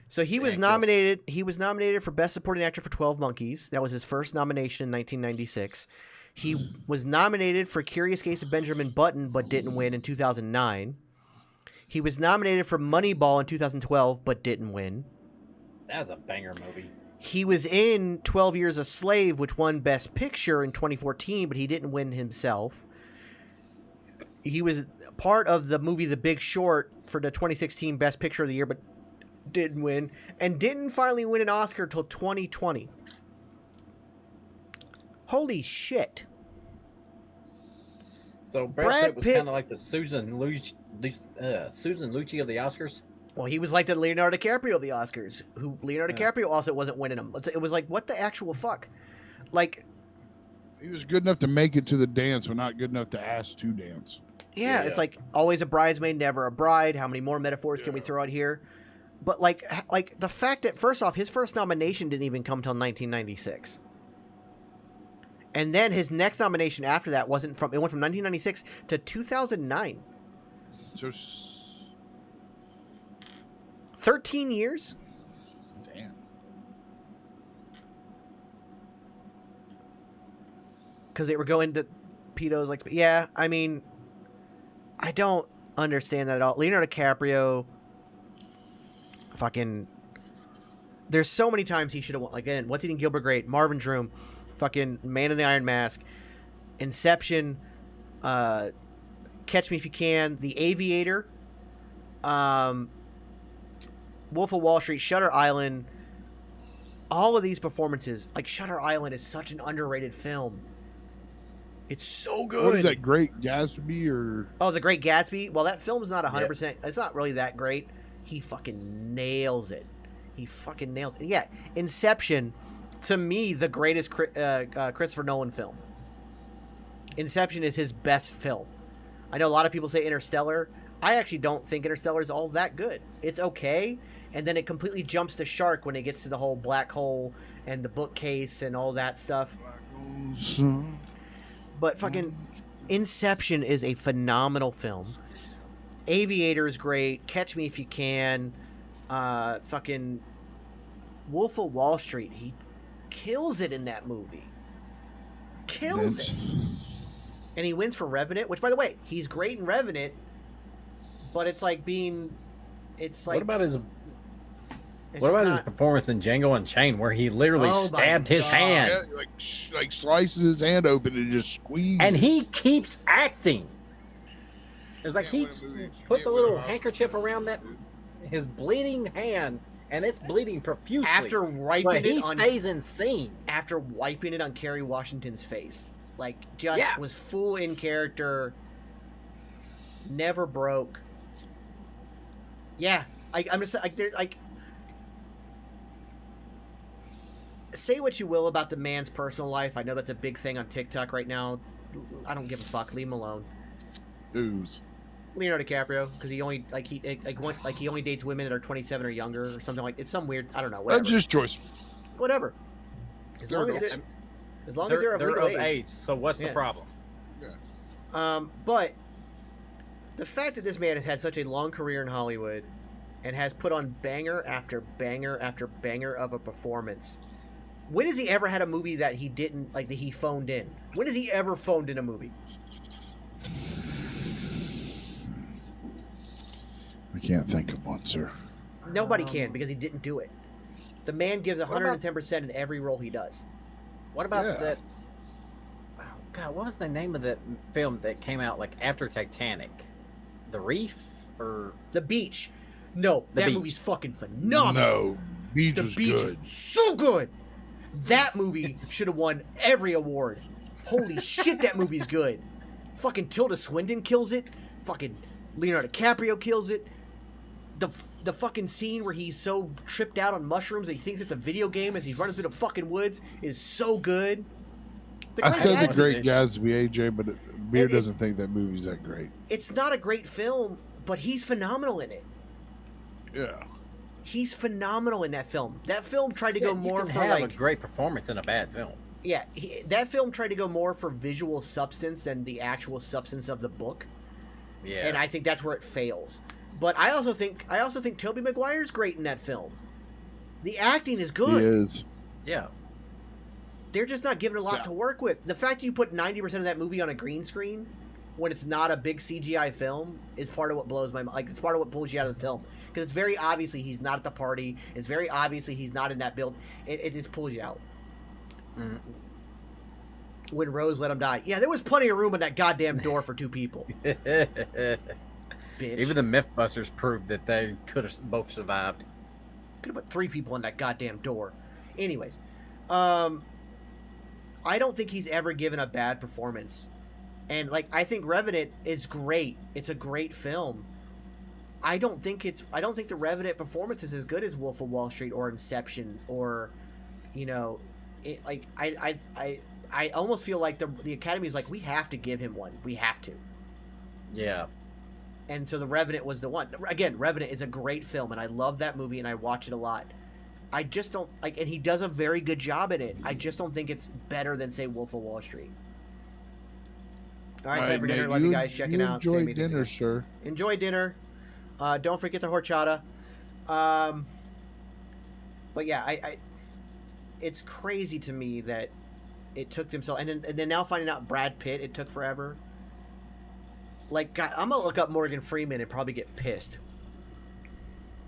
So he was nominated. He was nominated for Best Supporting Actor for 12 Monkeys. That was his first nomination in 1996. He was nominated for Curious Case of Benjamin Button, but didn't win in 2009. He was nominated for Moneyball in 2012, but didn't win. That was a banger movie. He was in 12 Years a Slave, which won Best Picture in 2014, but he didn't win himself. He was part of the movie The Big Short for the 2016 Best Picture of the Year, but didn't win. And didn't finally win an Oscar until 2020. Holy shit. So Brad Pitt was kind of like the Susan Lucci of the Oscars. Well, he was like the Leonardo DiCaprio of the Oscars, who Leonardo DiCaprio also wasn't winning them. It was like, what the actual fuck? Like, he was good enough to make it to the dance, but not good enough to ask to dance. Yeah, it's like always a bridesmaid, never a bride. How many more metaphors can we throw out here? But like the fact that, first off, his first nomination didn't even come till 1996. And then his next nomination after that it went from 1996 to 2009. So 13 years? Damn. Because they were going to pedos like... Yeah, I mean... I don't understand that at all. Leonardo DiCaprio... Fucking... There's so many times he should have won. Again, What's Eating Gilbert Grape, Marvin's Room, fucking Man in the Iron Mask, Inception, Catch Me If You Can, The Aviator, Wolf of Wall Street, Shutter Island. All of these performances, like Shutter Island is such an underrated film. It's so good. What is that, Great Gatsby or... Oh, The Great Gatsby? Well, that film's not 100%. It's not really that great. He fucking nails it. He fucking nails it. Yeah, Inception, to me, the greatest Christopher Nolan film. Inception is his best film. I know a lot of people say Interstellar. I actually don't think Interstellar is all that good. It's okay, and then it completely jumps the shark when it gets to the whole black hole and the bookcase and all that stuff. But fucking Inception is a phenomenal film. Aviator is great. Catch Me If You Can. Fucking Wolf of Wall Street. He kills it in that movie. Kills it. And he wins for Revenant, which, by the way, he's great in Revenant, but it's like being... It's like... What about his performance in Django Unchained, where he literally stabbed his hand? Yeah, like slices his hand open and just squeezes. And he keeps acting. It's like he puts a little handkerchief around his bleeding hand, and it's bleeding profusely. After wiping he stays in scene. After wiping it on Kerry Washington's face. Like, just was full in character. Never broke. Yeah. I'm just like, there's like... say what you will about the man's personal life. I know that's a big thing on TikTok right now. I don't give a fuck. Leave him alone. Ooze. Leonardo DiCaprio, because he only he only dates women that are 27 or younger or something like. It's some weird. I don't know. Whatever. That's his choice. Whatever. As long as they're of legal age. So what's the problem? But the fact that this man has had such a long career in Hollywood and has put on banger after banger after banger of a performance. When has he ever had a movie that he didn't like, that he phoned in? When has he ever phoned in a movie? I can't think of one, sir. Nobody can, because he didn't do it. The man gives 110% in every role he does. What about that? Oh God, what was the name of that film that came out like after Titanic? The Reef or The Beach? No, that movie's fucking phenomenal. No, Beach was good. Is so good. That movie should have won every award. Holy shit, that movie's good. Fucking Tilda Swinton kills it. Fucking Leonardo DiCaprio kills it. The fucking scene where he's so tripped out on mushrooms that he thinks it's a video game as he's running through the fucking woods is so good. I said The Great Gatsby, AJ, but Beer doesn't think that movie's that great. It's not a great film, but he's phenomenal in it. Yeah. He's phenomenal in that film. That film tried to go more you can for have like a great performance in a bad film. Yeah, that film tried to go more for visual substance than the actual substance of the book. Yeah. And I think that's where it fails. But I also think Tobey Maguire's great in that film. The acting is good. He is. Yeah. They're just not given a lot to work with. The fact you put 90% of that movie on a green screen when it's not a big CGI film is part of what blows my mind. Like, it's part of what pulls you out of the film. Because it's very obviously he's not at the party. It's very obviously he's not in that build. It just pulls you out. Mm. When Rose let him die. Yeah, there was plenty of room in that goddamn door for two people. Bitch. Even the Mythbusters proved that they could have both survived. Could have put 3 people in that goddamn door. Anyways, I don't think he's ever given a bad performance. And, like, I think Revenant is great. It's a great film. I don't think the Revenant performance is as good as Wolf of Wall Street or Inception or, you know, I almost feel like the Academy is like, we have to give him one. We have to. Yeah. And so the Revenant was the one. Again, Revenant is a great film, and I love that movie, and I watch it a lot. I just don't like, and he does a very good job in it. I just don't think it's better than, say, Wolf of Wall Street. All right, time for dinner. Love you guys checking out. Enjoy dinner, sir. Enjoy dinner. Don't forget the horchata. But yeah, I it's crazy to me that it took them so, and then now finding out Brad Pitt, it took forever. Like, God, I'm gonna look up Morgan Freeman and probably get pissed.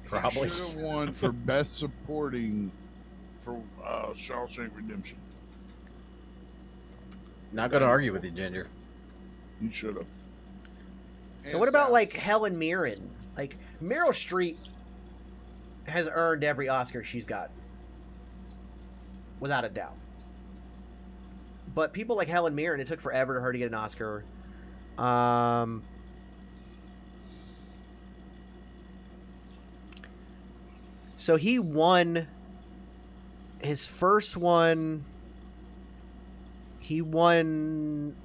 Probably should have won for Best Supporting for Shawshank Redemption. Not gonna argue with you, Ginger. You should have. And what about, like, Helen Mirren? Like, Meryl Streep has earned every Oscar she's got, without a doubt. But people like Helen Mirren, it took forever for her to get an Oscar. So he won his first one. No,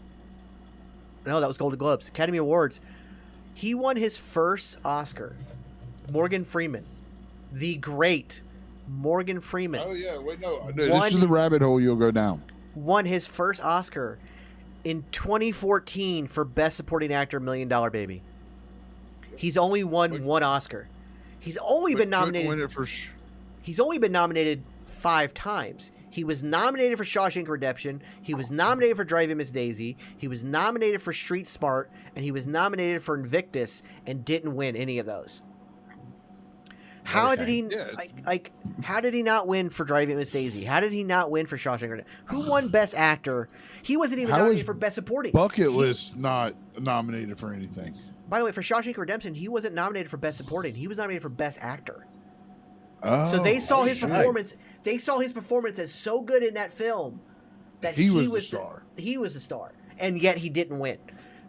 that was Golden Globes. Academy Awards. He won his first Oscar. Morgan Freeman. The great Morgan Freeman. Oh, yeah. Wait, no. This is the rabbit hole you'll go down. Won his first Oscar in 2014 for Best Supporting Actor, $1 Million Baby. He's only won one Oscar. He's only been nominated. He's only been nominated 5 times. He was nominated for Shawshank Redemption. He was nominated for Driving Miss Daisy. He was nominated for Street Smart, and he was nominated for Invictus, and didn't win any of those. How did he how did he not win for Driving Miss Daisy? How did he not win for Shawshank Redemption? Who won Best Actor? He wasn't even nominated for Best Supporting. Bucket List not nominated for anything. By the way, for Shawshank Redemption, he wasn't nominated for Best Supporting. He was nominated for Best Actor. Oh, so they saw his performance. They saw his performance as so good in that film that he was the star. He was the star, and yet he didn't win.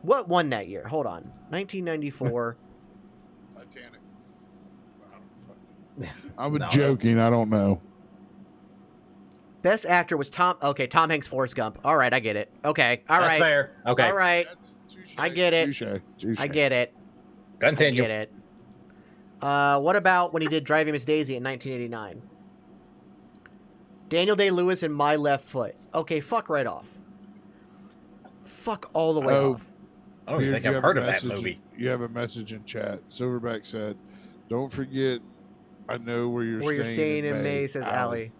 What won that year? Hold on, 1994. Titanic. I was joking. I don't know. Best actor was Tom. Okay, Tom Hanks, Forrest Gump. All right, I get it. Okay, all right. That's fair. Okay. All right, That's touche, I get it. touche. I get it. Continue. I get it. What about when he did Driving Miss Daisy in 1989? Daniel Day-Lewis and My Left Foot. Okay, fuck right off. Fuck all the way off. I don't even Beard, think you I've have a heard of that message- movie. You have a message in chat. Silverback said, "Don't forget, I know where you're staying in May, says Allie.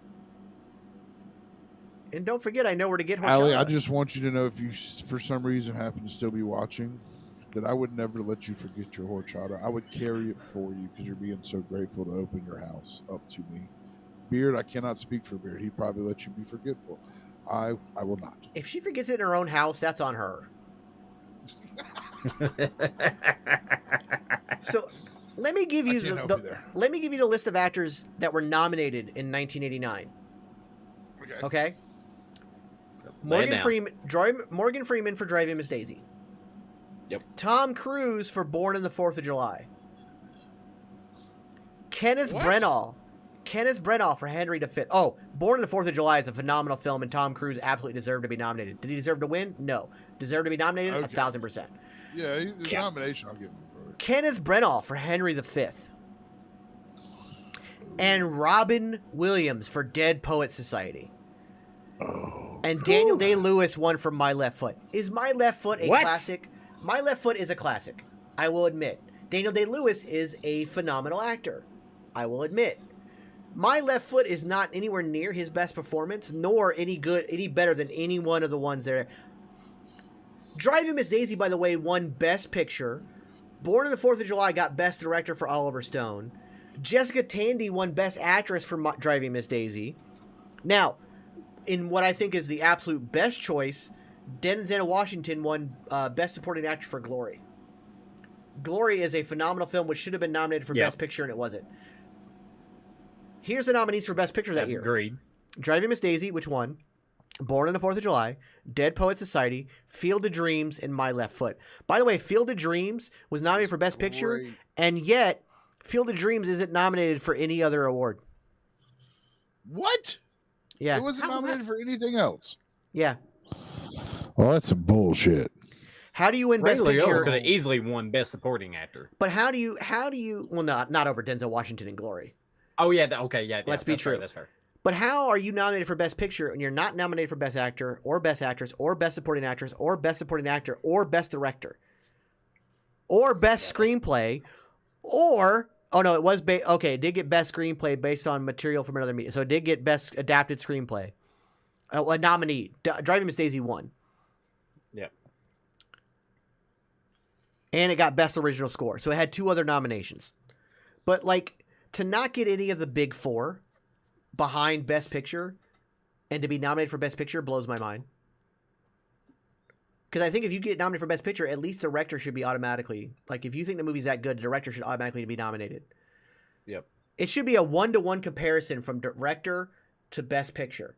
And don't forget, I know where to get horchata. Allie, I just want you to know if you, for some reason, happen to still be watching, that I would never let you forget your horchata. I would carry it for you because you're being so grateful to open your house up to me. Beard, I cannot speak for Beard. He'd probably let you be forgetful. I will not. If she forgets it in her own house, that's on her. So, let me give you I can't help you there. let me give you the list of actors that were nominated in 1989. Okay. Lay it down. Morgan Freeman for Driving Miss Daisy. Yep. Tom Cruise for Born on the 4th of July. Kenneth Branagh for Henry V. Oh, Born on the 4th of July is a phenomenal film, and Tom Cruise absolutely deserved to be nominated. Did he deserve to win? No. Deserved to be nominated? Okay. 1,000%. Yeah, the nomination I'll give him for it. Kenneth Branagh for Henry V. And Robin Williams for Dead Poets Society. Oh. And Daniel Day-Lewis won for My Left Foot. Is My Left Foot a classic? My Left Foot is a classic. I will admit. Daniel Day-Lewis is a phenomenal actor. I will admit. My Left Foot is not anywhere near his best performance, nor any better than any one of the ones there. Driving Miss Daisy, by the way, won Best Picture. Born on the 4th of July got Best Director for Oliver Stone. Jessica Tandy won Best Actress for Driving Miss Daisy. Now, in what I think is the absolute best choice, Denzel Washington won Best Supporting Actor for Glory. Glory is a phenomenal film which should have been nominated for Best Picture, and it wasn't. Here's the nominees for Best Picture that year. Agreed. Driving Miss Daisy, which won. Born on the 4th of July. Dead Poets Society. Field of Dreams, and My Left Foot. By the way, Field of Dreams was nominated for Best Picture, and yet Field of Dreams isn't nominated for any other award. What? Yeah. It wasn't nominated for anything else. Yeah. Well, that's some bullshit. How do you win Best Ray Liotta Picture? could have easily won Best Supporting Actor. But how do you well, not over Denzel Washington in Glory. Oh yeah, okay, yeah. Let's be true. That's fair. But how are you nominated for Best Picture and you're not nominated for Best Actor or Best Actress or Best Supporting Actress or Best Supporting Actor or Best Director or Best Screenplay or it was it did get Best Screenplay based on material from another media, so it did get Best Adapted Screenplay. A nominee. Driving Miss Daisy won. Yep. And it got Best Original Score, so it had 2 other nominations. But to not get any of the big 4 behind Best Picture and to be nominated for Best Picture blows my mind. Because I think if you get nominated for Best Picture, at least the director should be automatically, if you think the movie's that good, the director should automatically be nominated. Yep. It should be a 1-to-1 comparison from director to Best Picture.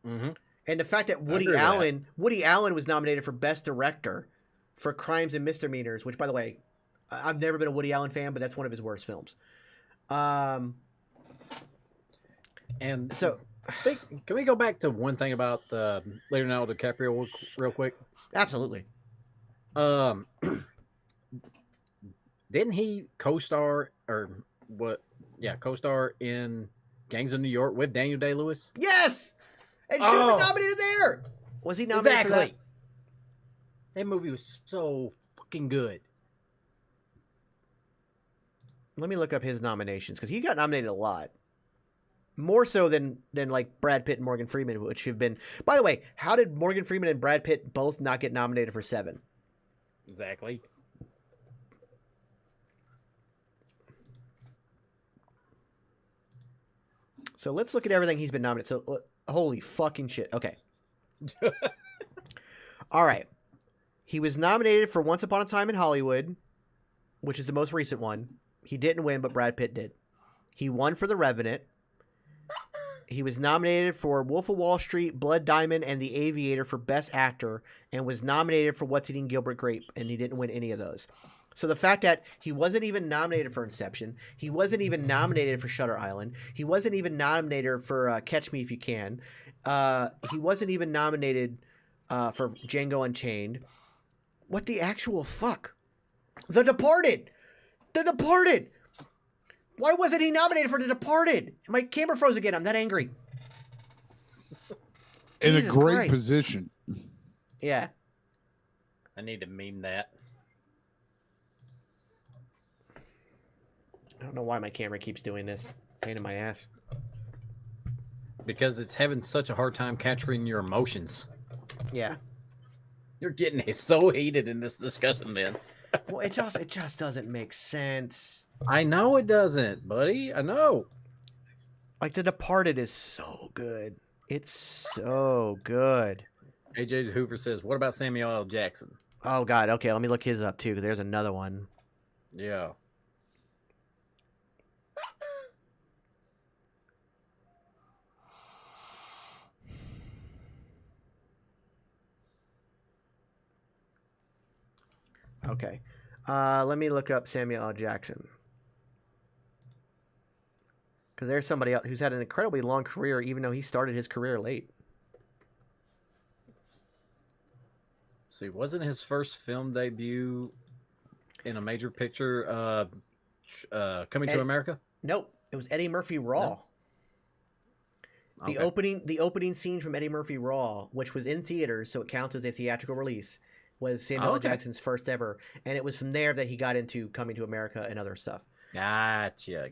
Mm-hmm. And the fact that Woody Allen was nominated for Best Director for Crimes and Misdemeanors, which, by the way, I've never been a Woody Allen fan, but that's one of his worst films. And so, can we go back to one thing about Leonardo DiCaprio real quick? Absolutely. Didn't he co-star in Gangs of New York with Daniel Day-Lewis? Yes, and should have been nominated there. Was he nominated for that? That movie was so fucking good. Let me look up his nominations because he got nominated a lot. More so than Brad Pitt and Morgan Freeman, which have been. By the way, how did Morgan Freeman and Brad Pitt both not get nominated for 7? Exactly. So let's look at everything he's been nominated. So holy fucking shit. Okay. All right. He was nominated for Once Upon a Time in Hollywood, which is the most recent one. He didn't win, but Brad Pitt did. He won for The Revenant. He was nominated for Wolf of Wall Street, Blood Diamond, and The Aviator for Best Actor, and was nominated for What's Eating Gilbert Grape, and he didn't win any of those. So the fact that he wasn't even nominated for Inception, he wasn't even nominated for Shutter Island, he wasn't even nominated for Catch Me If You Can, He wasn't even nominated for Django Unchained. What the actual fuck? The Departed. The Departed. Why wasn't he nominated for The Departed? My camera froze again. I'm that angry. In Jesus a great Christ. position. Yeah. I need to meme that. I don't know why my camera keeps doing this. Pain in my ass. Because it's having such a hard time capturing your emotions. Yeah. You're getting so heated in this discussion, Vince. Well, it just doesn't make sense. I know it doesn't, buddy. I know. Like, The Departed is so good. It's so good. AJ Hoover says, "What about Samuel L. Jackson?" Oh God. Okay, let me look his up too, because there's another one. Yeah. Okay. Let me look up Samuel L. Jackson. Because there's somebody else who's had an incredibly long career, even though he started his career late. See, wasn't his first film debut in a major picture Coming to America? Nope. It was Eddie Murphy Raw. No? The opening scene from Eddie Murphy Raw, which was in theaters, so it counts as a theatrical release, was Samuel L. Jackson's first ever, and it was from there that he got into Coming to America and other stuff. Gotcha.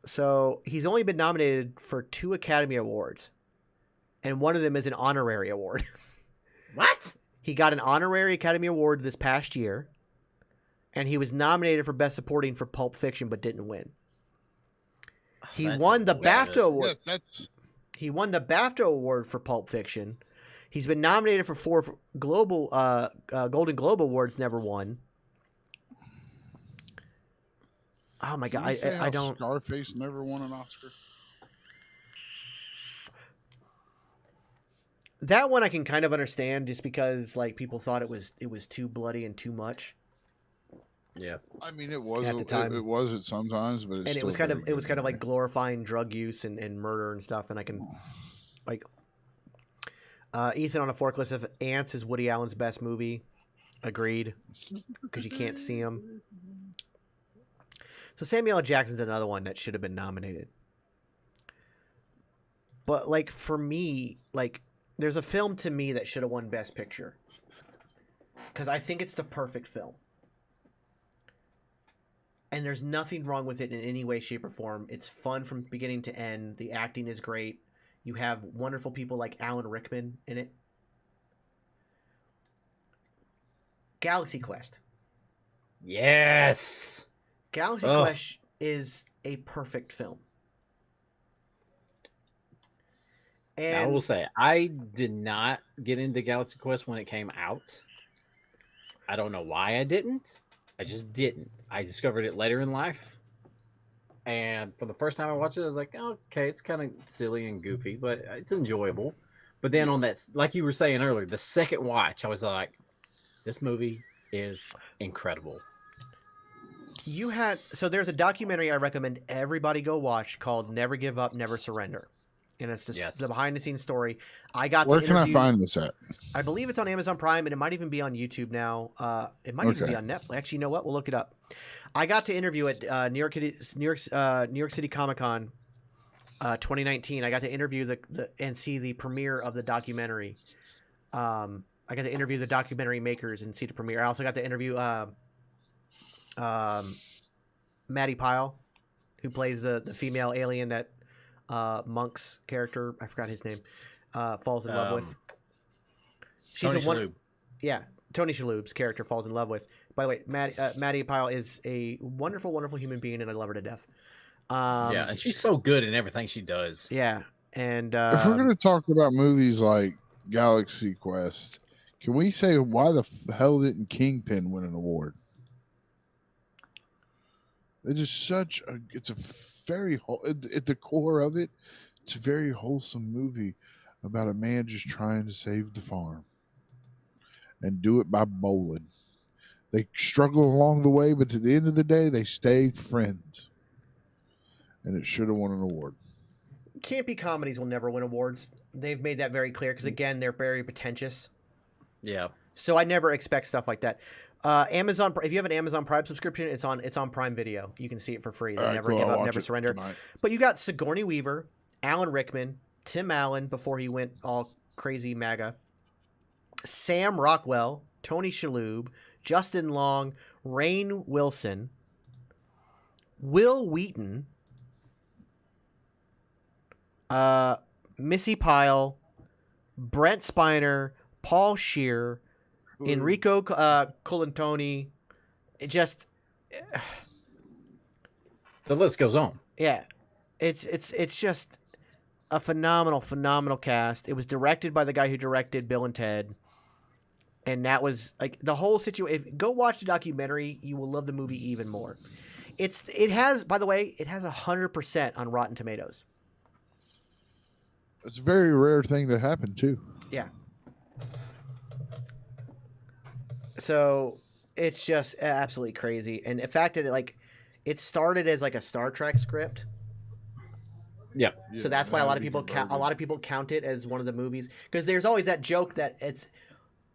So he's only been nominated for 2 Academy Awards, and one of them is an honorary award. What? He got an honorary Academy Award this past year, and he was nominated for Best Supporting for Pulp Fiction, but didn't win. He won the BAFTA Award. Yes, He won the BAFTA Award for Pulp Fiction. He's been nominated for 4 global Golden Globe Awards, never won. Oh my God, I don't. Scarface never won an Oscar. That one I can kind of understand, just because like people thought it was too bloody and too much. Yeah. I mean, it was At the time. It was at sometimes, but And it was kind of like glorifying drug use and murder and stuff. And I can like Ethan on a Forklift says Ants is Woody Allen's best movie. Agreed, because you can't see him. So Samuel L. Jackson's another one that should have been nominated. But like for me, like there's a film to me that should have won Best Picture, because I think it's the perfect film. And there's nothing wrong with it in any way, shape, or form. It's fun from beginning to end. The acting is great. You have wonderful people like Alan Rickman in it. Galaxy Quest. Yes. Galaxy Quest is a perfect film. And I will say, I did not get into Galaxy Quest when it came out. I don't know why I didn't. I just didn't. I discovered it later in life. And for the first time I watched it, I was like, oh, okay, it's kind of silly and goofy, but it's enjoyable. But then on that, like you were saying earlier, the second watch, I was like, this movie is incredible. So there's a documentary I recommend everybody go watch called Never Give Up, Never Surrender. And it's just the behind the scenes story. Where can I find this at? I believe it's on Amazon Prime, and it might even be on YouTube now. It might even be on Netflix. Actually, you know what? We'll look it up. I got to interview at New York City Comic Con 2019. I got to interview and see the premiere of the documentary. I got to interview the documentary makers and see the premiere. I also got to interview Maddie Pyle, who plays the female alien that Monk's character, I forgot his name, falls in love with. She's Tony Shalhoub. Yeah, Tony Shalhoub's character falls in love with. By the way, Maddie Pyle is a wonderful, wonderful human being, and I love her to death. Yeah, and she's so good in everything she does. Yeah, and if we're going to talk about movies like Galaxy Quest, can we say why the hell didn't Kingpin win an award? It is such a. It's a very at the core of it. It's a very wholesome movie about a man just trying to save the farm and do it by bowling. They struggle along the way, but at the end of the day, they stay friends. And it should have won an award. campy comedies will never win awards. They've made that very clear because again, they're very pretentious. Yeah. So I never expect stuff like that. Amazon, if you have an Amazon Prime subscription, it's on Prime Video. You can see it for free. They never give up, never surrender. Tonight. But you got Sigourney Weaver, Alan Rickman, Tim Allen before he went all crazy MAGA, Sam Rockwell, Tony Shalhoub, Justin Long, Rainn Wilson, Will Wheaton, Missy Pyle, Brent Spiner, Paul Scheer, Enrico Colantoni. It just the list goes on. Yeah, it's just a phenomenal cast. It was directed by the guy who directed Bill and Ted, and that was like the whole situation. Go watch the documentary; you will love the movie even more. It has, by the way, it has 100% on Rotten Tomatoes. It's a very rare thing to happen too. Yeah. So it's just absolutely crazy, and the fact that it started as like a Star Trek script. Yeah. So that's why a lot of people count it as one of the movies, because there's always that joke that it's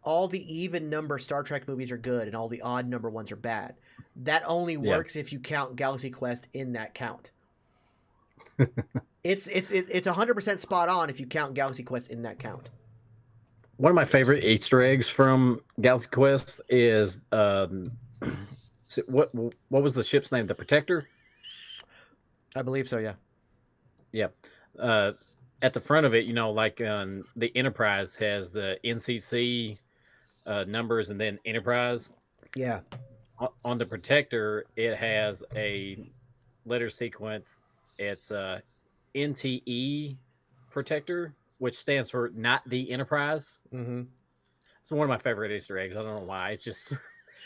all the even number Star Trek movies are good and all the odd number ones are bad. That only works if you count Galaxy Quest in that count. It's 100% spot on if you count Galaxy Quest in that count. One of my favorite Easter eggs from Galaxy Quest is what was the ship's name? The Protector? I believe so, yeah. Yeah. At the front of it, the Enterprise has the NCC numbers and then Enterprise. Yeah. On the Protector, it has a letter sequence. It's NTE Protector, which stands for not the Enterprise. Mm-hmm. It's one of my favorite Easter eggs. I don't know why. It's just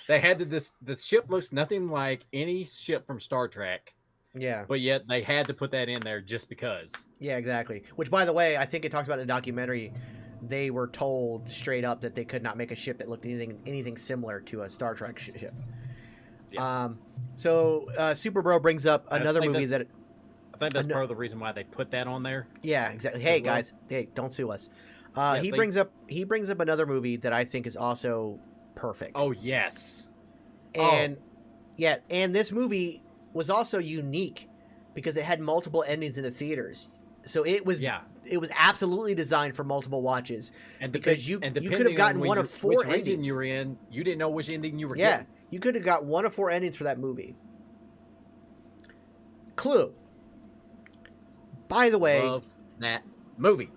they had the ship looks nothing like any ship from Star Trek. Yeah. But yet they had to put that in there just because. Yeah, exactly. Which, by the way, I think it talks about in the documentary. They were told straight up that they could not make a ship that looked anything similar to a Star Trek ship. Yeah. So Super Bro brings up another movie that. I think that's part of the reason why they put that on there. Yeah, exactly. Hey guys, hey, don't sue us. He brings up another movie that I think is also perfect. Oh yes. And yeah, and this movie was also unique because it had multiple endings in the theaters. So it was absolutely designed for multiple watches. And because you could have gotten one of four endings you were in, you didn't know which ending you were getting. Yeah, you could have got one of four endings for that movie. Clue. By the way, love that movie.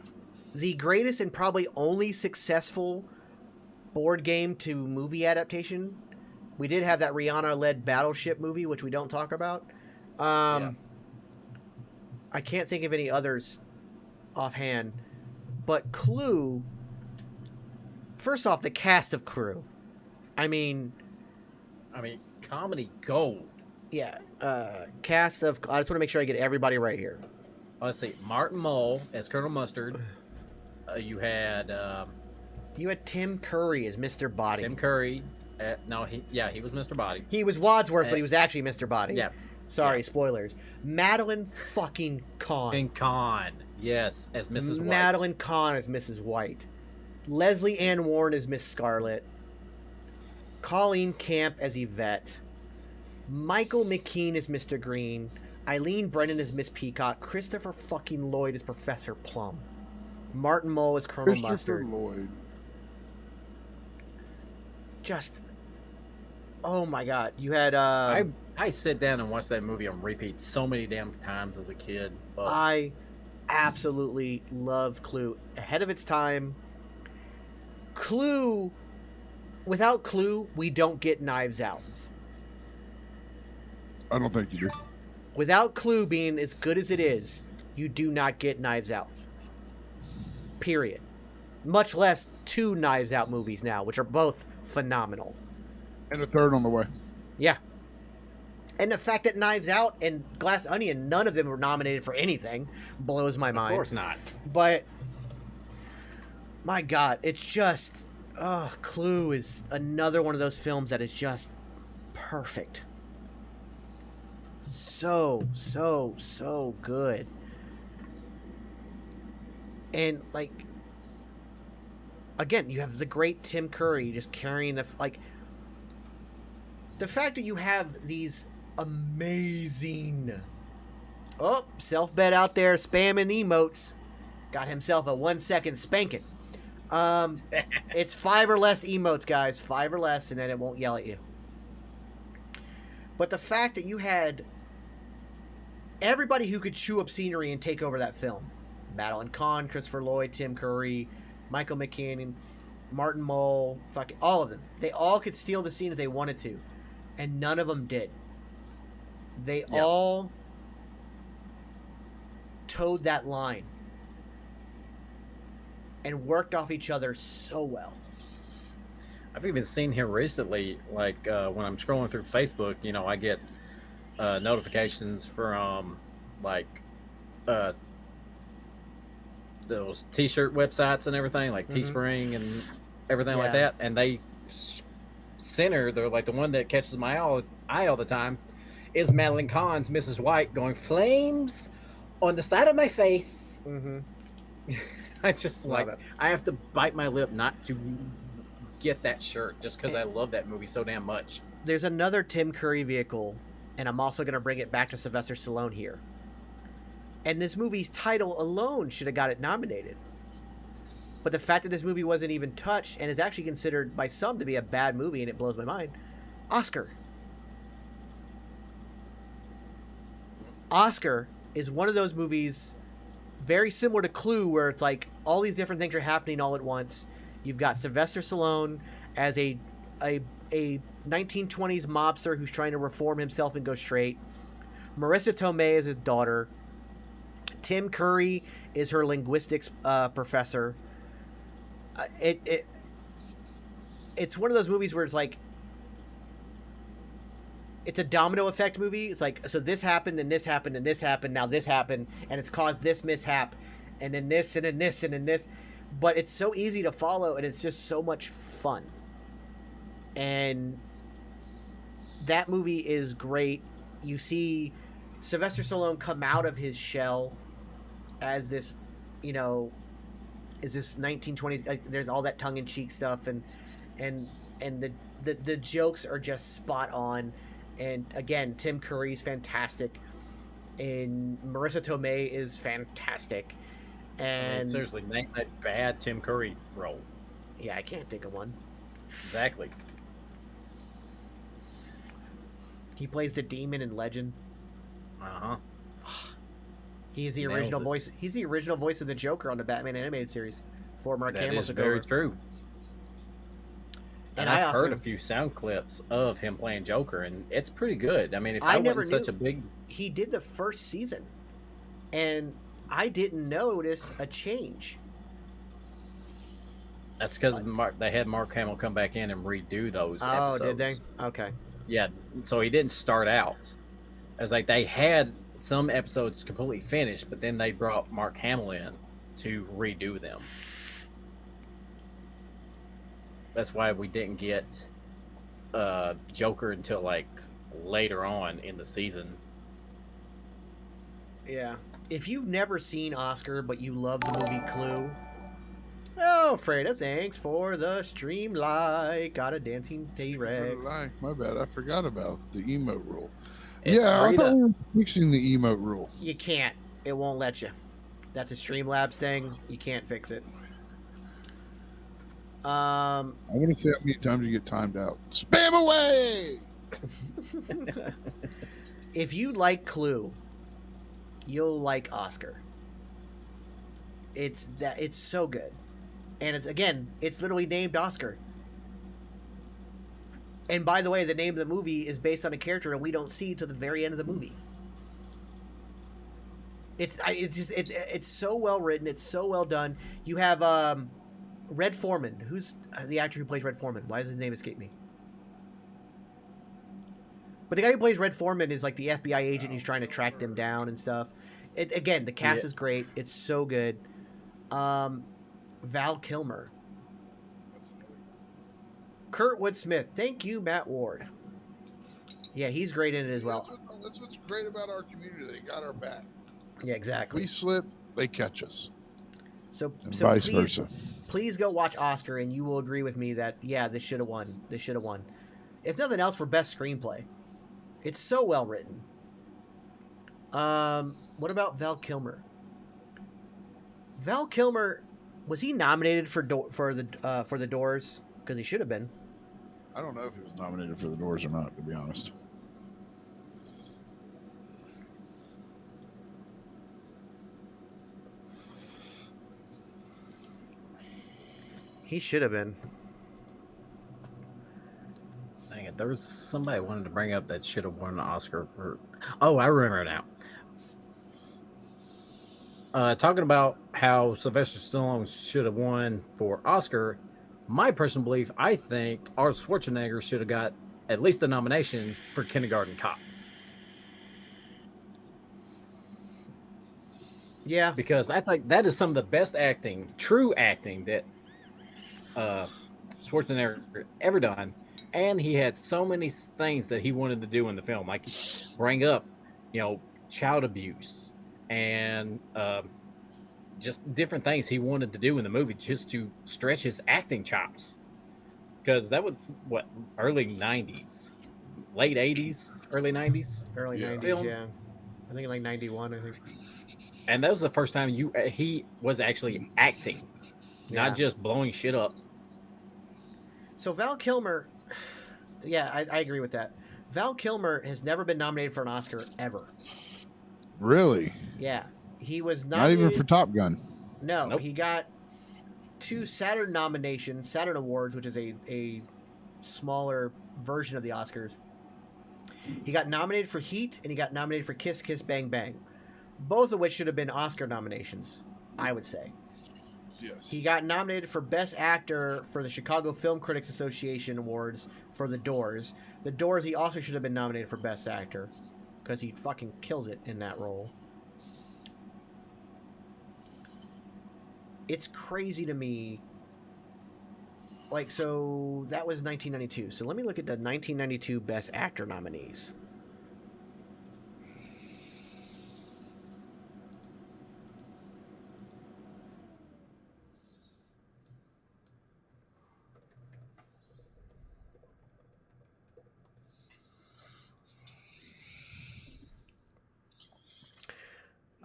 The greatest and probably only successful board game to movie adaptation. We did have that Rihanna-led Battleship movie, which we don't talk about. I can't think of any others offhand. But Clue, first off, the cast of Clue. I mean, comedy gold. Yeah. Cast of... I just want to make sure I get everybody right here. Let's see. Martin Mull as Colonel Mustard. You had Tim Curry as Mr. Body. Tim Curry. He was Mr. Body. He was Wadsworth, but he was actually Mr. Body. Yeah. Sorry, spoilers. Madeline fucking Kahn. And Kahn. Yes, as Mrs. White. Madeline Kahn as Mrs. White. Leslie Ann Warren as Miss Scarlet. Colleen Camp as Yvette. Michael McKean as Mr. Green. Eileen Brennan as Miss Peacock. Christopher fucking Lloyd as Professor Plum. Martin Mull as Colonel Mustard. Lloyd. Just, oh my god! You had I sit down and watch that movie on repeat so many damn times as a kid. I absolutely love Clue. Ahead of its time. Clue. Without Clue, we don't get Knives Out. I don't think you do. Without Clue being as good as it is, you do not get Knives Out. Period. Much less two Knives Out movies now, which are both phenomenal. And a third on the way. Yeah. And the fact that Knives Out and Glass Onion, none of them were nominated for anything, blows my mind. Of course not. But, my God, it's just... Clue is another one of those films that is just perfect. So good. And like, again, you have the great Tim Curry just carrying the fact that you have these amazing self-bet out there spamming emotes, got himself a 1 second spanking. It's 5 or less emotes, guys, 5 or less, and then it won't yell at you. But the fact that you had everybody who could chew up scenery and take over that film, Madeline Kahn, Christopher Lloyd, Tim Curry, Michael McKinnon, Martin Mull, fucking all of them. They all could steal the scene if they wanted to, and none of them did. They all towed that line and worked off each other so well. I've even seen him recently, like when I'm scrolling through Facebook, you know, I get notifications from like those t-shirt websites and everything, like Teespring and everything like that, and they they're like, the one that catches my eye all the time is Madeline Kahn's Mrs. White going, "Flames on the side of my face." I just like it. I have to bite my lip not to get that shirt just because I love that movie so damn much. There's another Tim Curry vehicle, and I'm also going to bring it back to Sylvester Stallone here. And this movie's title alone should have got it nominated. But the fact that this movie wasn't even touched and is actually considered by some to be a bad movie, and it blows my mind, Oscar. Oscar is one of those movies very similar to Clue, where it's like all these different things are happening all at once. You've got Sylvester Stallone as a 1920s mobster who's trying to reform himself and go straight. Marissa Tomei is his daughter. Tim Curry is her linguistics professor. It's one of those movies where it's like, it's a domino effect movie. It's like, so this happened and this happened and this happened, now this happened, and it's caused this mishap, and then this and then this and then this. But it's so easy to follow, and it's just so much fun. And that movie is great. You see Sylvester Stallone come out of his shell as this, you know, is this 1920s, like, there's all that tongue-in-cheek stuff, and the jokes are just spot on. And again, Tim Curry's fantastic, and Marissa Tomei is fantastic. And I mean, seriously, name that bad Tim Curry role. Yeah, I can't think of one. Exactly. He plays the demon in Legend. He's the original voice. He's the original voice of the Joker on the Batman animated series. Before Mark Hamill took over. That is very true. And I've heard a few sound clips of him playing Joker, and it's pretty good. I mean, if I wasn't such a big... He did the first season, and I didn't notice a change. That's because they had Mark Hamill come back in and redo those episodes. Oh, did they? Okay. Yeah, so he didn't start out. As like, they had some episodes completely finished, but then they brought Mark Hamill in to redo them. That's why we didn't get Joker until like later on in the season. Yeah. If you've never seen Oscar, but you love the movie Clue, oh, Freda, thanks for the stream like. Got a dancing T-Rex. My bad. I forgot about the emote rule. It's I thought we were fixing the emote rule. You can't. It won't let you. That's a Streamlabs thing. You can't fix it. I want to see how many times you get timed out. Spam away! If you like Clue, you'll like Oscar. It's so good. And it's literally named Oscar. And by the way, the name of the movie is based on a character that we don't see till the very end of the movie. It's so well written. It's so well done. You have Red Foreman. Who's the actor who plays Red Foreman? Why does his name escape me? But the guy who plays Red Foreman is like the FBI agent who's trying to track them down and stuff. Again, the cast is great. It's so good. Val Kilmer. Kurtwood Smith. Thank you, Matt Ward. Yeah, he's great in it as well. That's what's great about our community. They got our back. Yeah, exactly. If we slip, they catch us. So vice please, versa. please go watch Oscar, and you will agree with me that yeah, this should have won. This should have won. If nothing else, for best screenplay. It's so well written. What about Val Kilmer? Val Kilmer, was he nominated for the Doors? Because he should have been. I don't know if he was nominated for the Doors or not, to be honest. He should have been. Dang it, there was somebody I wanted to bring up that should have won an Oscar for. Oh, I remember now. Talking about how Sylvester Stallone should have won for Oscar, my personal belief, I think Arnold Schwarzenegger should have got at least a nomination for Kindergarten Cop. Yeah. Because I think that is some of the best acting, true acting that Schwarzenegger ever done. And he had so many things that he wanted to do in the film, like bring up, child abuse and just different things he wanted to do in the movie just to stretch his acting chops. Because that was early 90s, late 80s, early 90s, Early 90s, film. yeah. I think like 91, I think. And that was the first time he was actually acting, not just blowing shit up. So Val Kilmer, yeah, I agree with that. Val Kilmer has never been nominated for an Oscar ever. Really? Yeah. He was not even for Top Gun. No, nope. He got 2 Saturn nominations, Saturn Awards, which is a smaller version of the Oscars. He got nominated for Heat, and he got nominated for Kiss Kiss Bang Bang, both of which should have been Oscar nominations, I would say. Yes. He got nominated for Best Actor for the Chicago Film Critics Association Awards for The Doors. The Doors, he also should have been nominated for Best Actor because he fucking kills it in that role. It's crazy to me. Like, so that was 1992. So let me look at the 1992 Best Actor nominees.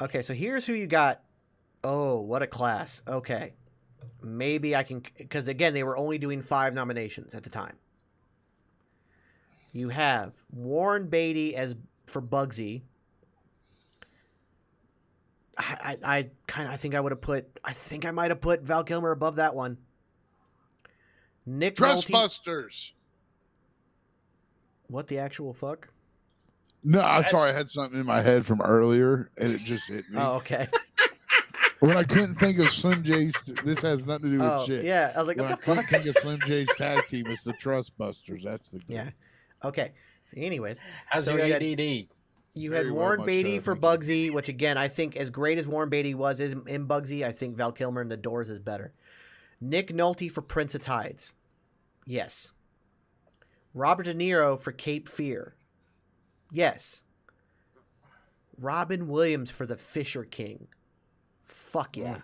Okay, so here's who you got. Oh, what a class. Okay. Maybe I can... Because, again, they were only doing 5 nominations at the time. You have Warren Beatty for Bugsy. I think I would have put... I think I might have put Val Kilmer above that one. Nick Nolte... Trustbusters. What the actual fuck? No, I'm sorry. I had something in my head from earlier, and it just hit me. Oh, okay. When I couldn't think of Slim J's, this has nothing to do with shit. Yeah, I was like, when what I the couldn't fuck? think of Slim J's tag team, it's the Trustbusters. That's the group. Yeah. Okay. Anyways. How's so your you ADD? You Very had well, Warren much Beatty so, for thank you. Bugsy, which, again, I think as great as Warren Beatty was in Bugsy, I think Val Kilmer in The Doors is better. Nick Nolte for Prince of Tides. Yes. Robert De Niro for Cape Fear. Yes. Robin Williams for The Fisher King. Fuck yeah.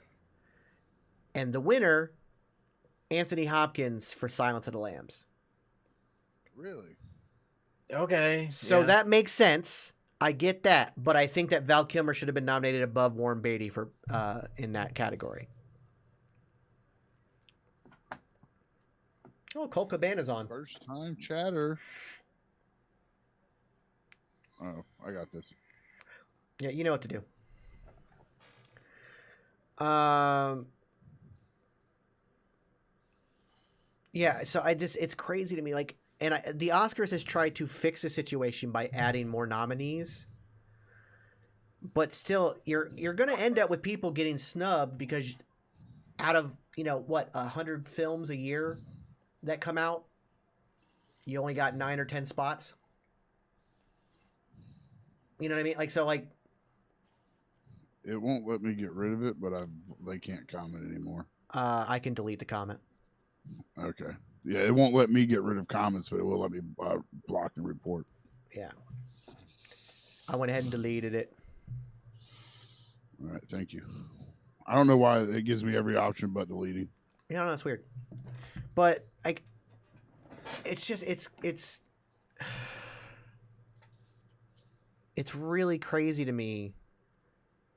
And the winner, Anthony Hopkins for Silence of the Lambs. Really? Okay. So yeah. that makes sense. I get that, but I think that Val Kilmer should have been nominated above Warren Beatty for in that category. Oh, Colt Cabana's on. First time chatter. Oh, I got this. Yeah, you know what to do. Yeah, so it's crazy to me. Like, the Oscars has tried to fix the situation by adding more nominees, but still, you're gonna end up with people getting snubbed because out of 100 films a year that come out, you only got 9 or 10 spots. You know what I mean? Like, so like. It won't let me get rid of it, but they can't comment anymore. I can delete the comment. Okay. Yeah, it won't let me get rid of comments, but it will let me block and report. Yeah. I went ahead and deleted it. All right, thank you. I don't know why it gives me every option but deleting. Yeah, no, that's weird. But it's just it's really crazy to me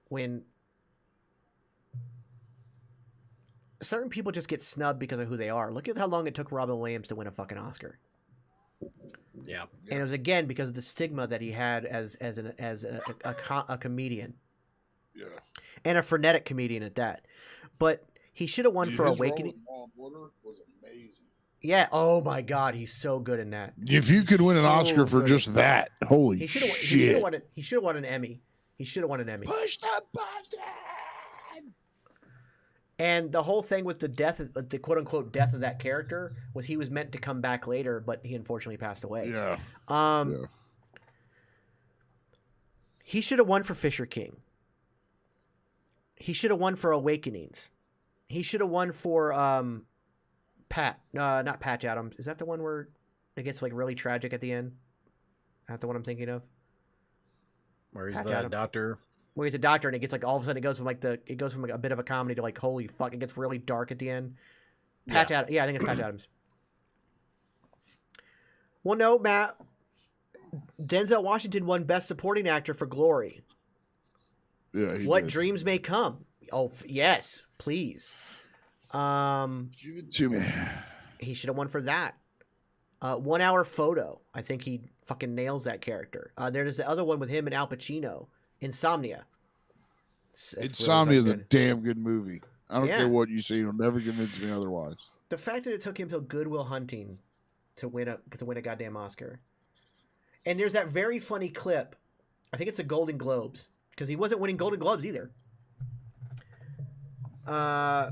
when certain people just get snubbed because of who they are. Look at how long it took Robin Williams to win a fucking Oscar. Yeah. And it was again because of the stigma that he had as a comedian. Yeah. And a frenetic comedian at that. But he should have won for his Awakening. Role in Law and Order was amazing. Yeah. Oh my God, he's so good in that. If you could win an Oscar for just that, holy shit! He should have won an Emmy. He should have won an Emmy. Push the button. And the whole thing with the death, the quote unquote death of that character, was he was meant to come back later, but he unfortunately passed away. Yeah. He should have won for Fisher King. He should have won for Awakenings. He should have won for not Patch Adams. Is that the one where it gets like really tragic at the end? Not the one I'm thinking of. Where he's Patch the Adams. doctor. Where he's a doctor and it gets like all of a sudden it goes from like a bit of a comedy to like holy fuck, it gets really dark at the end. Patch Adams. Yeah, I think it's Patch Adams. Well, no, Matt. Denzel Washington won Best Supporting Actor for Glory. Yeah. What Dreams May Come. Oh, yes, please. Give it to me. He should have won for that. 1 Hour Photo. I think he fucking nails that character. There's the other one with him and Al Pacino. Insomnia. Insomnia is a damn good movie. I don't care what you say; it'll never convince me otherwise. The fact that it took him till Good Will Hunting to win a goddamn Oscar. And there's that very funny clip. I think it's the Golden Globes because he wasn't winning Golden Globes either. Yeah,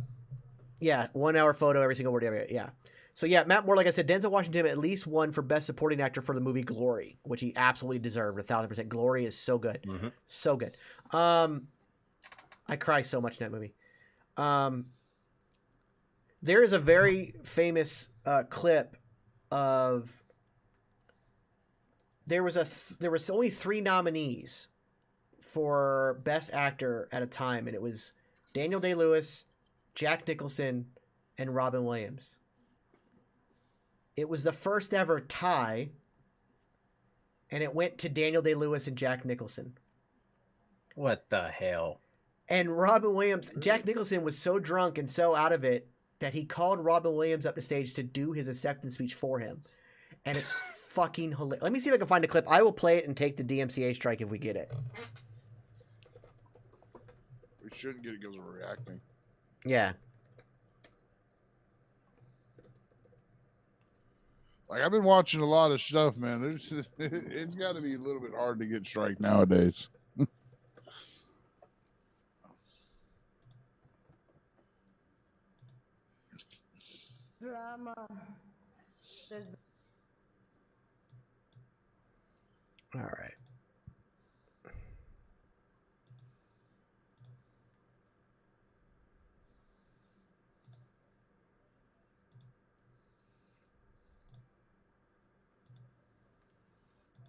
1 Hour Photo, every single word. Yeah. So yeah, Matt Moore, like I said, Denzel Washington at least won for Best Supporting Actor for the movie Glory, which he absolutely deserved 1,000%. Glory is so good, so good. I cry so much in that movie. There is a very famous clip of there was only 3 nominees for Best Actor at a time, and it was Daniel Day-Lewis, Jack Nicholson, and Robin Williams. It was the first ever tie, and it went to Daniel Day-Lewis and Jack Nicholson. What the hell? And Robin Williams, Jack Nicholson was so drunk and so out of it that he called Robin Williams up to stage to do his acceptance speech for him. And it's fucking hilarious. Let me see if I can find a clip. I will play it and take the DMCA strike if we get it. We shouldn't get it because we're reacting. Yeah. Like, I've been watching a lot of stuff, man. It's got to be a little bit hard to get strike nowadays. Drama. All right.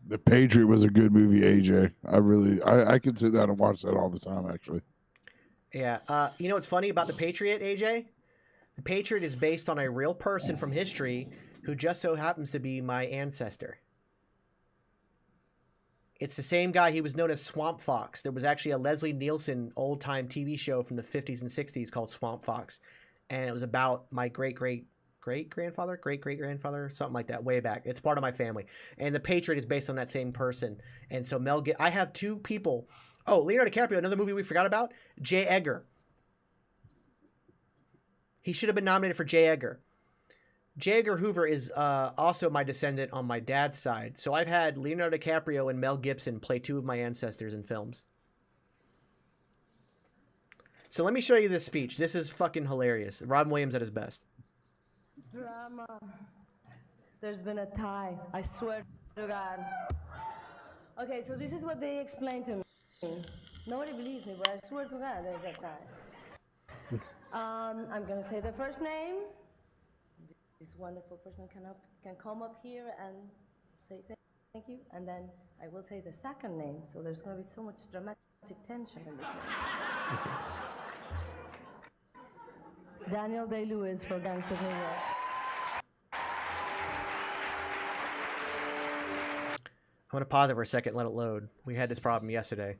The Patriot was a good movie, AJ. I could sit down and watch that all the time, actually. Yeah. You know what's funny about The Patriot, AJ? The Patriot is based on a real person from history who just so happens to be my ancestor. It's the same guy. He was known as Swamp Fox. There was actually a Leslie Nielsen old-time TV show from the 50s and 60s called Swamp Fox. And it was about my great-great-grandfather, something like that, way back. It's part of my family. And The Patriot is based on that same person. And so I have 2 people. Oh, Leonardo DiCaprio, another movie we forgot about, J. Edgar. He should have been nominated for J. Edgar. J. Edgar Hoover is also my descendant on my dad's side. So I've had Leonardo DiCaprio and Mel Gibson play 2 of my ancestors in films. So let me show you this speech. This is fucking hilarious. Robin Williams at his best. Drama. There's been a tie. I swear to God. Okay, so this is what they explained to me. Nobody believes me, but I swear to God there's a tie. I'm gonna say the first name. This wonderful person can come up here and say thank you, and then I will say the second name. So there's gonna be so much dramatic tension in this one. Daniel Day-Lewis for Gangs of New York. I'm going to pause it for a second and let it load. We had this problem yesterday.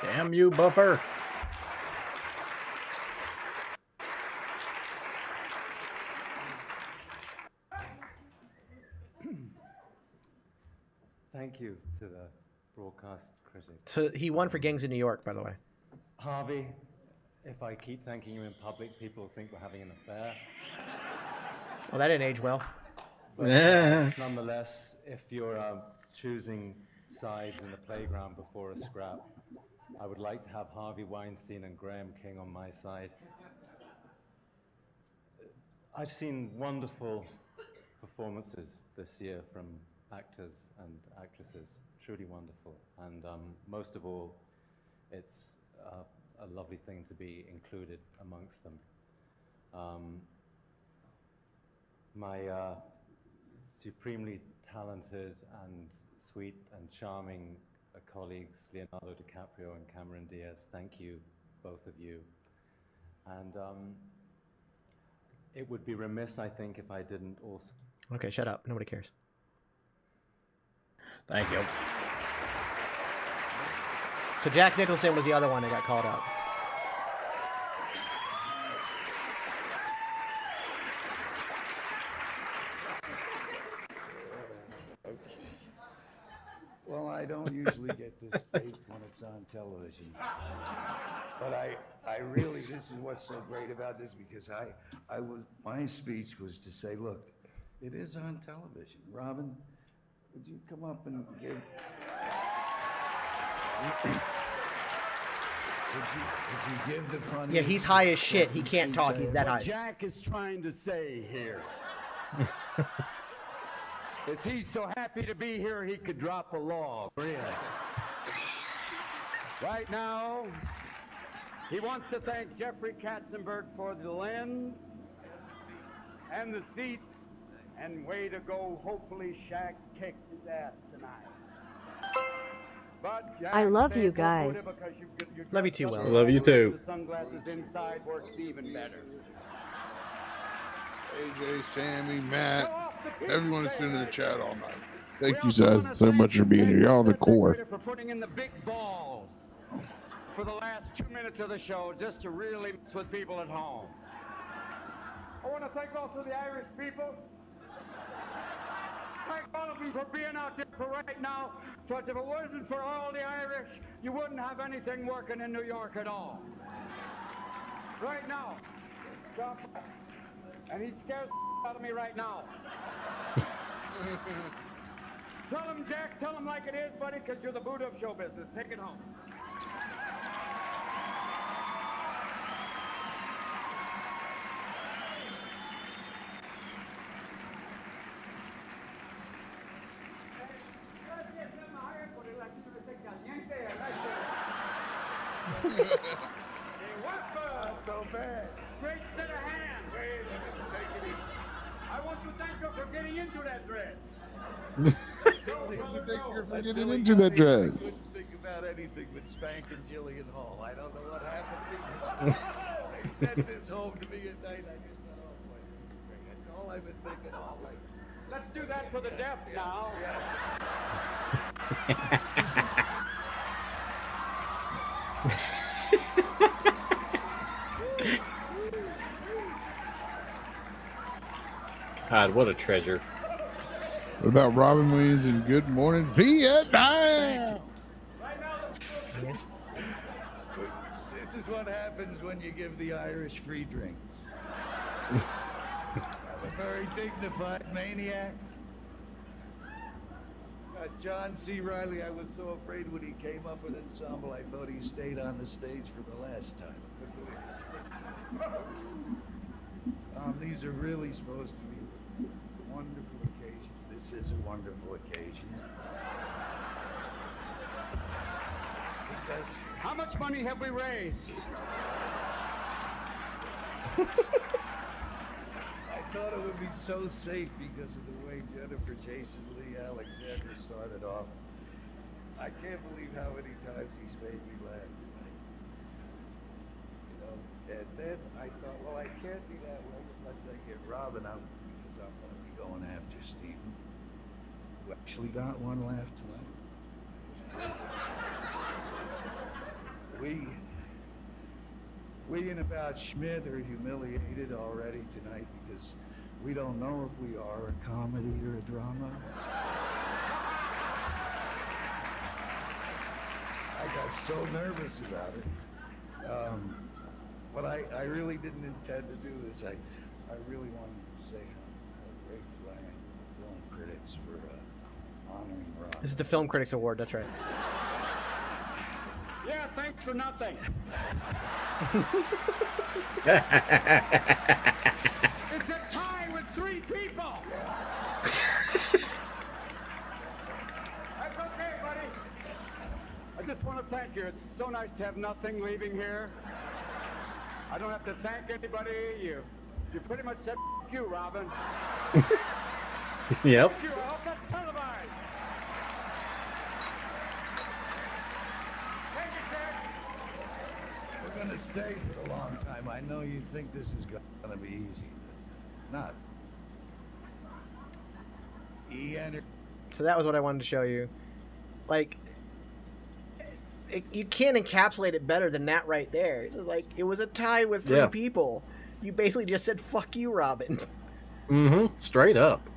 Damn you, Buffer. Thank you to the broadcast critics. So he won for Gangs in New York, by the way. Harvey, if I keep thanking you in public, people think we're having an affair. Well, that didn't age well. But nonetheless, if you're choosing sides in the playground before a scrap, I would like to have Harvey Weinstein and Graham King on my side. I've seen wonderful performances this year from actors and actresses, truly wonderful. And most of all, it's a lovely thing to be included amongst them. My supremely talented and sweet and charming colleagues, Leonardo DiCaprio and Cameron Diaz, thank you, both of you. And it would be remiss, I think, if I didn't also... Okay, shut up. Nobody cares. Thank you. So Jack Nicholson was the other one that got called out. Well, I don't usually get this taped when it's on television. But I really, this is what's so great about this, because my speech was to say, look, it is on television. Robin, would you come up and give... Would you give the funny... Yeah, he's high as shit. He can't talk. He's that high. What Jack is trying to say here is he's so happy to be here he could drop a log, really. Right now, he wants to thank Jeffrey Katzenberg for the lens and the seats, and way to go. Hopefully Shaq kicked his ass tonight. But Jack, I love you guys. Love you too, Will. Love you too. The sunglasses inside works even better. AJ, Sammy, Matt, everyone that's been in the chat all night. Thank you guys so much for being here. Y'all the core. For putting in the big balls for the last 2 minutes of the show, just to really mess with people at home. I want to thank also the Irish people. Thank all of them for being out there for right now. Because if it wasn't for all the Irish, you wouldn't have anything working in New York at all. Right now. God bless. And he scares the out of me right now. Tell him, Jack, tell him like it is, buddy, because you're the Buddha of show business. Take it home. Not so bad. Great set of hands. Wait a minute, take it easy. I want to thank you for getting into that dress. Thank you for getting into that dress. I couldn't think about anything but spanking Jillian Hall. I don't know what happened. They sent this home to me at night. I just thought, oh boy, this is great. That's all I've been thinking all night. Let's do that for the deaf now. God, what a treasure. What about Robin Williams and Good Morning Vietnam? This is what happens when you give the Irish free drinks. I'm a very dignified maniac. John C. Reilly, I was so afraid when he came up with Ensemble, I thought he stayed on the stage for the last time. These are really supposed to be wonderful occasions. This is a wonderful occasion. Yes. How much money have we raised? I thought it would be so safe because of the way Jennifer Jason Lee Alexander started off. I can't believe how many times he's made me laugh tonight. You know, and then I thought, well, I can't do that way unless I get Robin out because I'm going to be going after Stephen, who actually got one laugh tonight. It was crazy. We and about Schmidt are humiliated already tonight because we don't know if we are a comedy or a drama. I got so nervous about it. But I really didn't intend to do this. I really wanted to say how grateful I am to the film critics for honoring Rob. This is the Film Critics Award. That's right. Yeah, thanks for nothing. It's a tie with 3 people. That's okay, buddy. I just want to thank you. It's so nice to have nothing leaving here. I don't have to thank anybody. You pretty much said F you, Robin. Yep. Thank you. I hope that's televised. Thank you, sir. We're going to stay for a long time. I know you think this is going to be easy, but not. So that was what I wanted to show you. Like, you can't encapsulate it better than that right there. It's like, it was a tie with 3 people. You basically just said, fuck you, Robin. Mm-hmm. Straight up.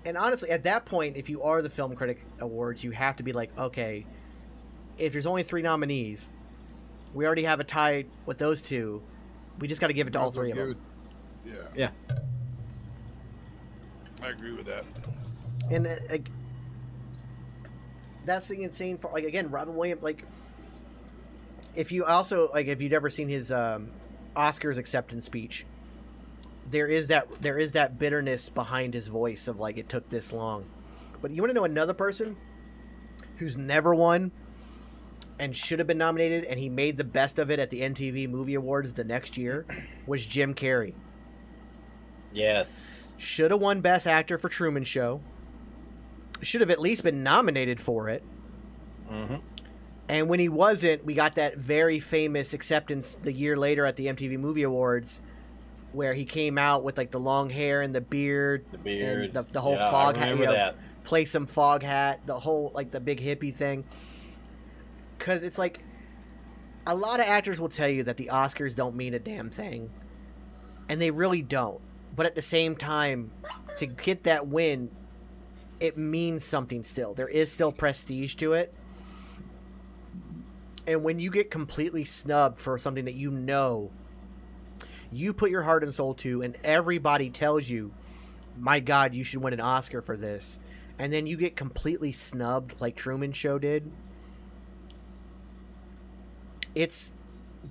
And honestly, at that point, if you are the Film Critic Awards, you have to be like, okay, if there's only 3 nominees, we already have a tie with those 2. We just got to give it to all 3 of them. Yeah. Yeah. I agree with that. And that's the insane part. Like, again, Robin Williams, like, if you also, like, if you'd ever seen his Oscars acceptance speech, there is that bitterness behind his voice of, like, it took this long. But you want to know another person who's never won and should have been nominated, and he made the best of it at the MTV Movie Awards the next year, was Jim Carrey. Yes. Should have won Best Actor for Truman Show. Should have at least been nominated for it. Mm-hmm. And when he wasn't, we got that very famous acceptance the year later at the MTV Movie Awards, where he came out with, like, the long hair and the beard. And the whole fog hat. You know, play some fog hat. The whole, like, the big hippie thing. Because it's like, a lot of actors will tell you that the Oscars don't mean a damn thing. And they really don't. But at the same time, to get that win, it means something still. There is still prestige to it. And when you get completely snubbed for something that you know, you put your heart and soul to, and everybody tells you, my God, you should win an Oscar for this. And then you get completely snubbed like Truman Show did. It's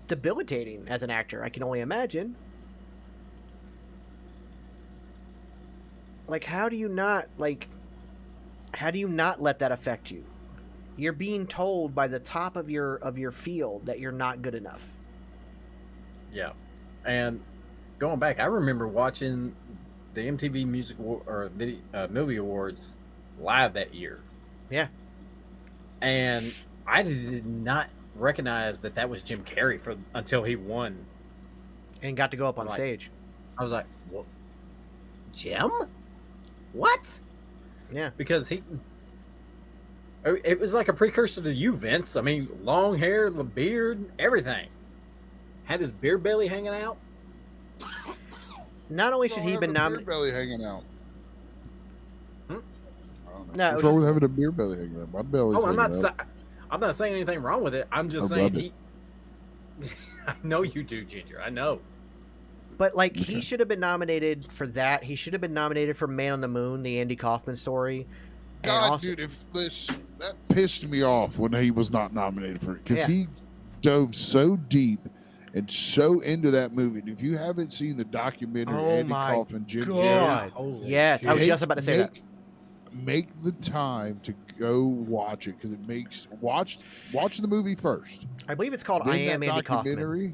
debilitating as an actor, I can only imagine. Like, how do you not let that affect you? You're being told by the top of your field that you're not good enough. Yeah. And going back, I remember watching the MTV Movie Awards live that year. Yeah. And I did not recognize that was Jim Carrey until he won and got to go up on stage. I was like, "What? Jim? What?" Yeah. Because it was like a precursor to you, Vince. I mean, long hair, the beard, everything. Had his beer belly hanging out. Not only should he have been nominated. Beer belly hanging out. No, what's wrong with having a beer belly hanging out? My belly's I'm hanging out. I'm not saying anything wrong with it. I'm just saying I know you do, Ginger. I know. But, like, he should have been nominated for that. He should have been nominated for Man on the Moon, the Andy Kaufman story. God, dude, that pissed me off when he was not nominated for it, because he dove so deep and so into that movie. And if you haven't seen the documentary, Andy Kaufman, Jim Carrey, yes, I was just about to say that. make the time to go watch it because it makes watch the movie first. I believe it's called Then I Am that Andy Kaufman. documentary.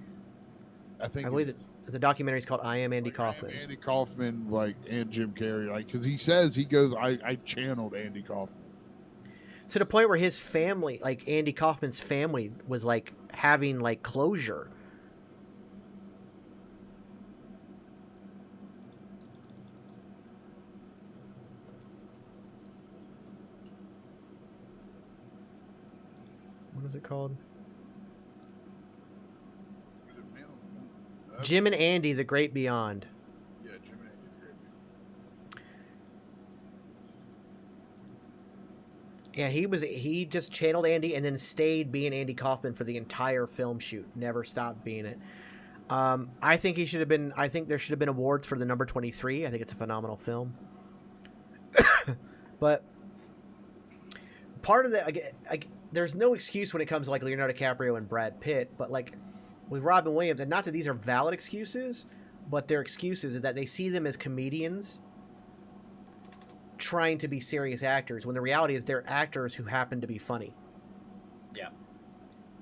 I think I believe the documentary is called I Am Andy Kaufman. Andy Kaufman, and Jim Carrey, because he says he goes, I channeled Andy Kaufman to the point where his family, like Andy Kaufman's family, was like having like closure. What is it called? Jim and Andy, The Great Beyond. Yeah, Jim and Andy, The Great Yeah, Beyond. he just channeled Andy and then stayed being Andy Kaufman for the entire film shoot. Never stopped being it. I think he should have been. I think there should have been awards for the number 23. I think it's a phenomenal film. But part of that, there's no excuse when it comes to like Leonardo DiCaprio and Brad Pitt. But like with Robin Williams, and not that these are valid excuses, but their excuses is that they see them as comedians trying to be serious actors, when the reality is they're actors who happen to be funny. Yeah.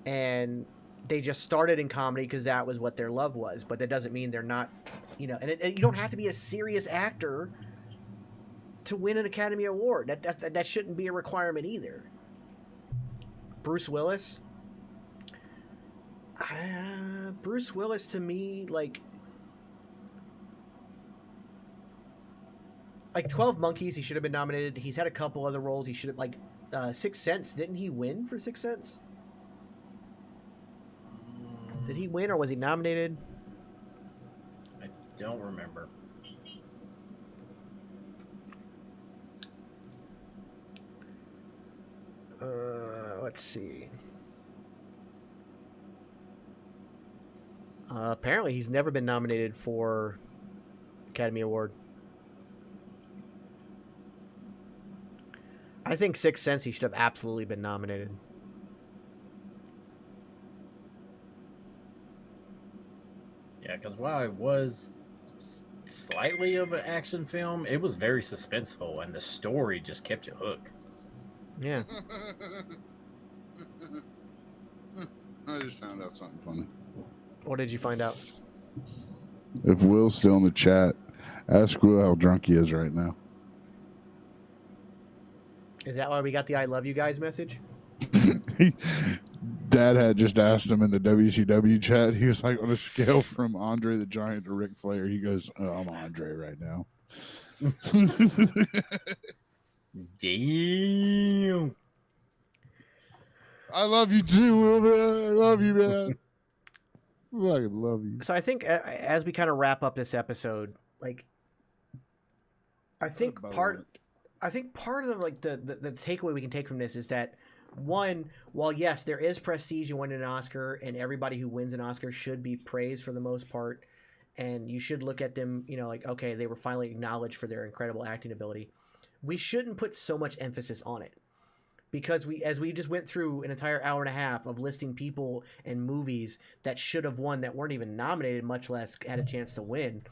And they just started in comedy because that was what their love was, but that doesn't mean they're not, and you don't have to be a serious actor to win an Academy Award. That shouldn't be a requirement either. Bruce Willis. Bruce Willis to me, like 12 Monkeys, he should have been nominated. He's had a couple other roles. He should have, like, Sixth Sense. Didn't he win for Sixth Sense? Did he win or was he nominated? I don't remember. Let's see. Apparently he's never been nominated for Academy Award. I think Sixth Sense he should have absolutely been nominated. Yeah, because while it was slightly of an action film, it was very suspenseful, and the story just kept you hooked. Yeah. I just found out something funny. What did you find out? If Will's still in the chat, ask Will how drunk he is right now. Is that why we got the I love you guys message? Dad had just asked him in the WCW chat. He was like, on a scale from Andre the Giant to Ric Flair, he goes, I'm Andre right now. Damn. I love you too, Will, man. I love you, man. I fucking love you. So I think as we kind of wrap up this episode, like, I think part of like the takeaway we can take from this is that, one, while yes, there is prestige in winning an Oscar, and everybody who wins an Oscar should be praised for the most part, and you should look at them, like, okay, they were finally acknowledged for their incredible acting ability. We shouldn't put so much emphasis on it, because as we just went through an entire hour and a half of listing people and movies that should have won that weren't even nominated, much less had a chance to win.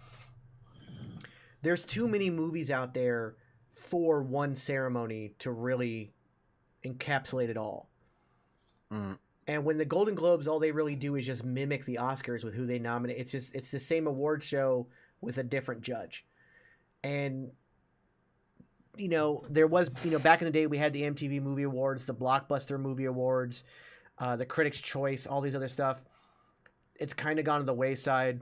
There's too many movies out there for one ceremony to really encapsulate it all. And when the Golden Globes, all they really do is just mimic the Oscars with who they nominate. It's the same award show with a different judge. And there was, back in the day, we had the MTV Movie Awards, the Blockbuster Movie Awards, the Critics' Choice, all these other stuff. It's kind of gone to the wayside.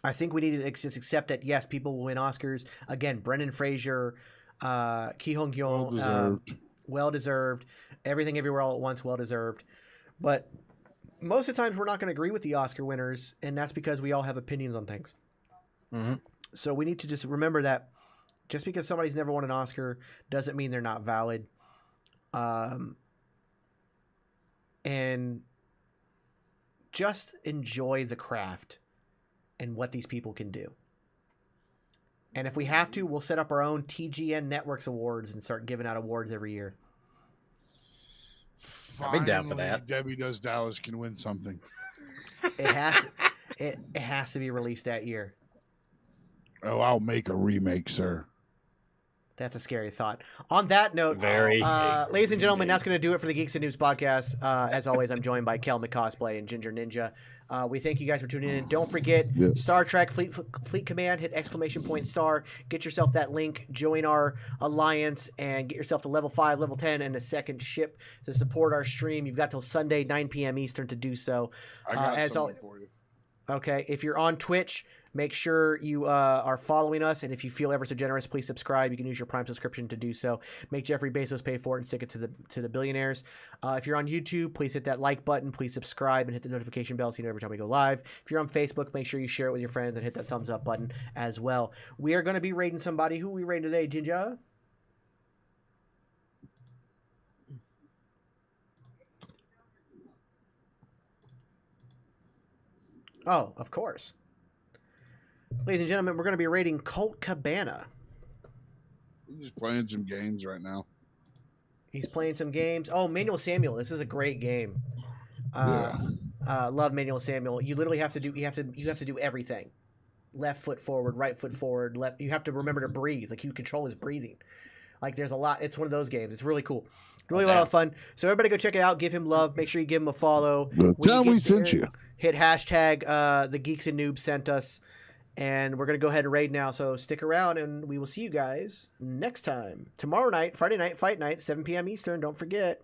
I think we need to just accept that, yes, people will win Oscars. Again, Brendan Fraser, Ki Hong Kyung, well-deserved. Everything Everywhere All at Once, well-deserved. But most of the times we're not going to agree with the Oscar winners, and that's because we all have opinions on things. Mm-hmm. So we need to just remember that just because somebody's never won an Oscar doesn't mean they're not valid. And just enjoy the craft and what these people can do. And if we have to, we'll set up our own TGN Networks Awards and start giving out awards every year. I'll be down for that. Debbie Does Dallas can win something. It has to be released that year. Oh, I'll make a remake, sir. That's a scary thought. On that note, ladies and gentlemen, that's going to do it for the Geeks and Noobs podcast. As always, I'm joined by Kel McCosplay and Ginger Ninja. We thank you guys for tuning in. Don't forget, Star Trek Fleet Command, hit ! Star. Get yourself that link, join our alliance, and get yourself to level 5, level 10, and a second ship to support our stream. You've got till Sunday, 9 p.m. Eastern to do so. I got something for you. Okay, if you're on Twitch, make sure you are following us, and if you feel ever so generous, please subscribe. You can use your Prime subscription to do so. Make Jeffrey Bezos pay for it and stick it to the billionaires. If you're on YouTube, please hit that like button, please subscribe, and hit the notification bell so you know every time we go live. If you're on Facebook, make sure you share it with your friends and hit that thumbs up button as well. We are going to be raiding somebody. Who are we raiding today, Ginger? Oh, of course. Ladies and gentlemen, we're going to be raiding Colt Cabana. We're just playing some games right now. He's playing some games. Oh, Manuel Samuel. This is a great game. Love Manuel Samuel. You literally have to do you have to do everything. Left foot forward, right foot forward, left. You have to remember to breathe. Like you control his breathing. Like there's a lot. It's one of those games. It's really cool. Really a lot of fun. So everybody go check it out. Give him love. Make sure you give him a follow. Tell him we sent you. Hit hashtag the Geeks and Noobs sent us. And we're going to go ahead and raid now. So stick around and we will see you guys next time. Tomorrow night, Friday night, fight night, 7 p.m. Eastern. Don't forget.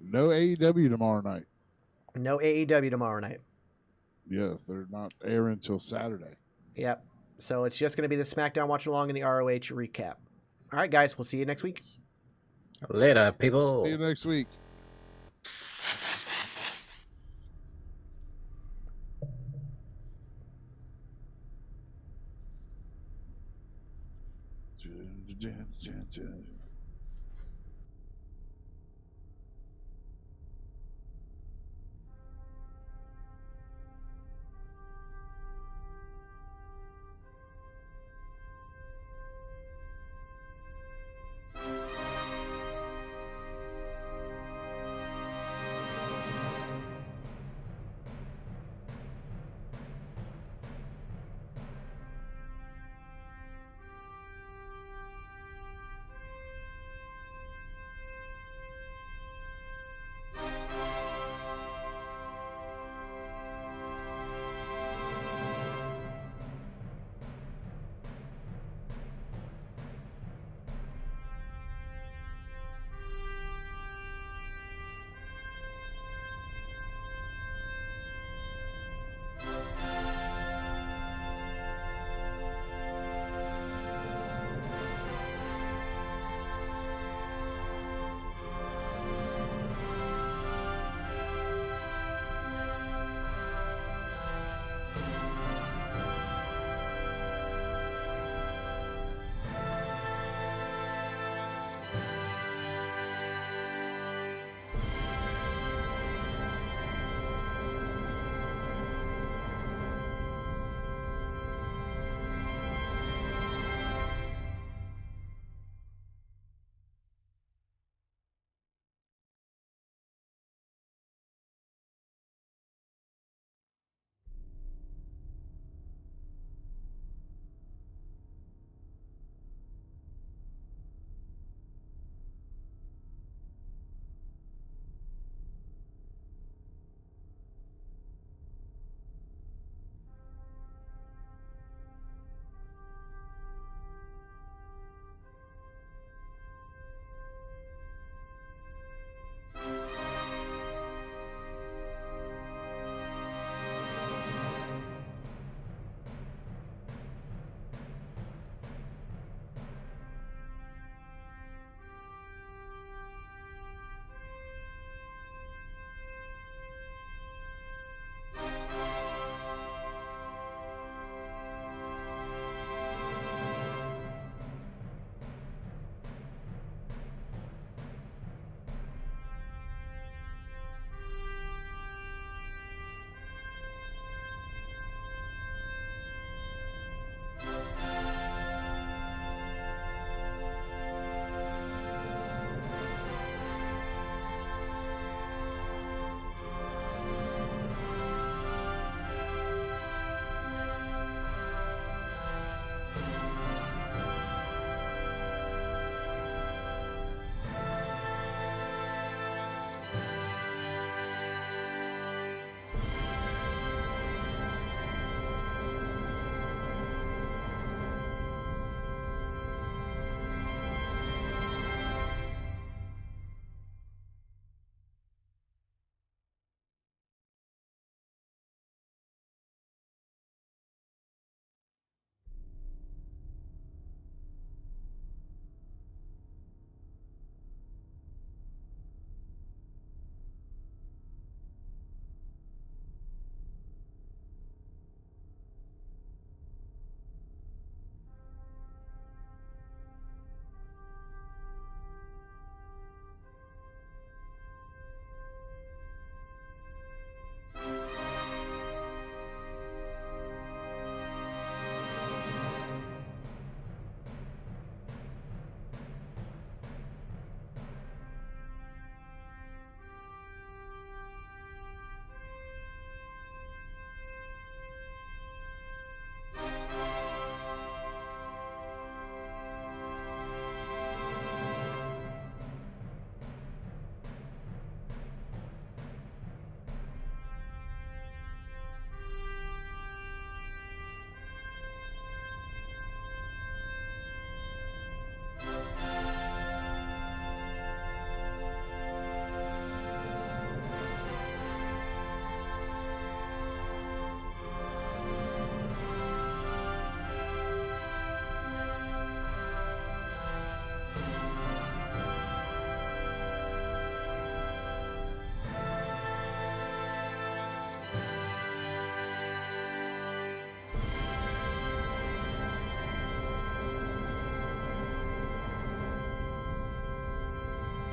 No AEW tomorrow night. No AEW tomorrow night. Yes, they're not airing until Saturday. Yep. So it's just going to be the SmackDown watch along and the ROH recap. All right, guys. We'll see you next week. Later, people. See you next week.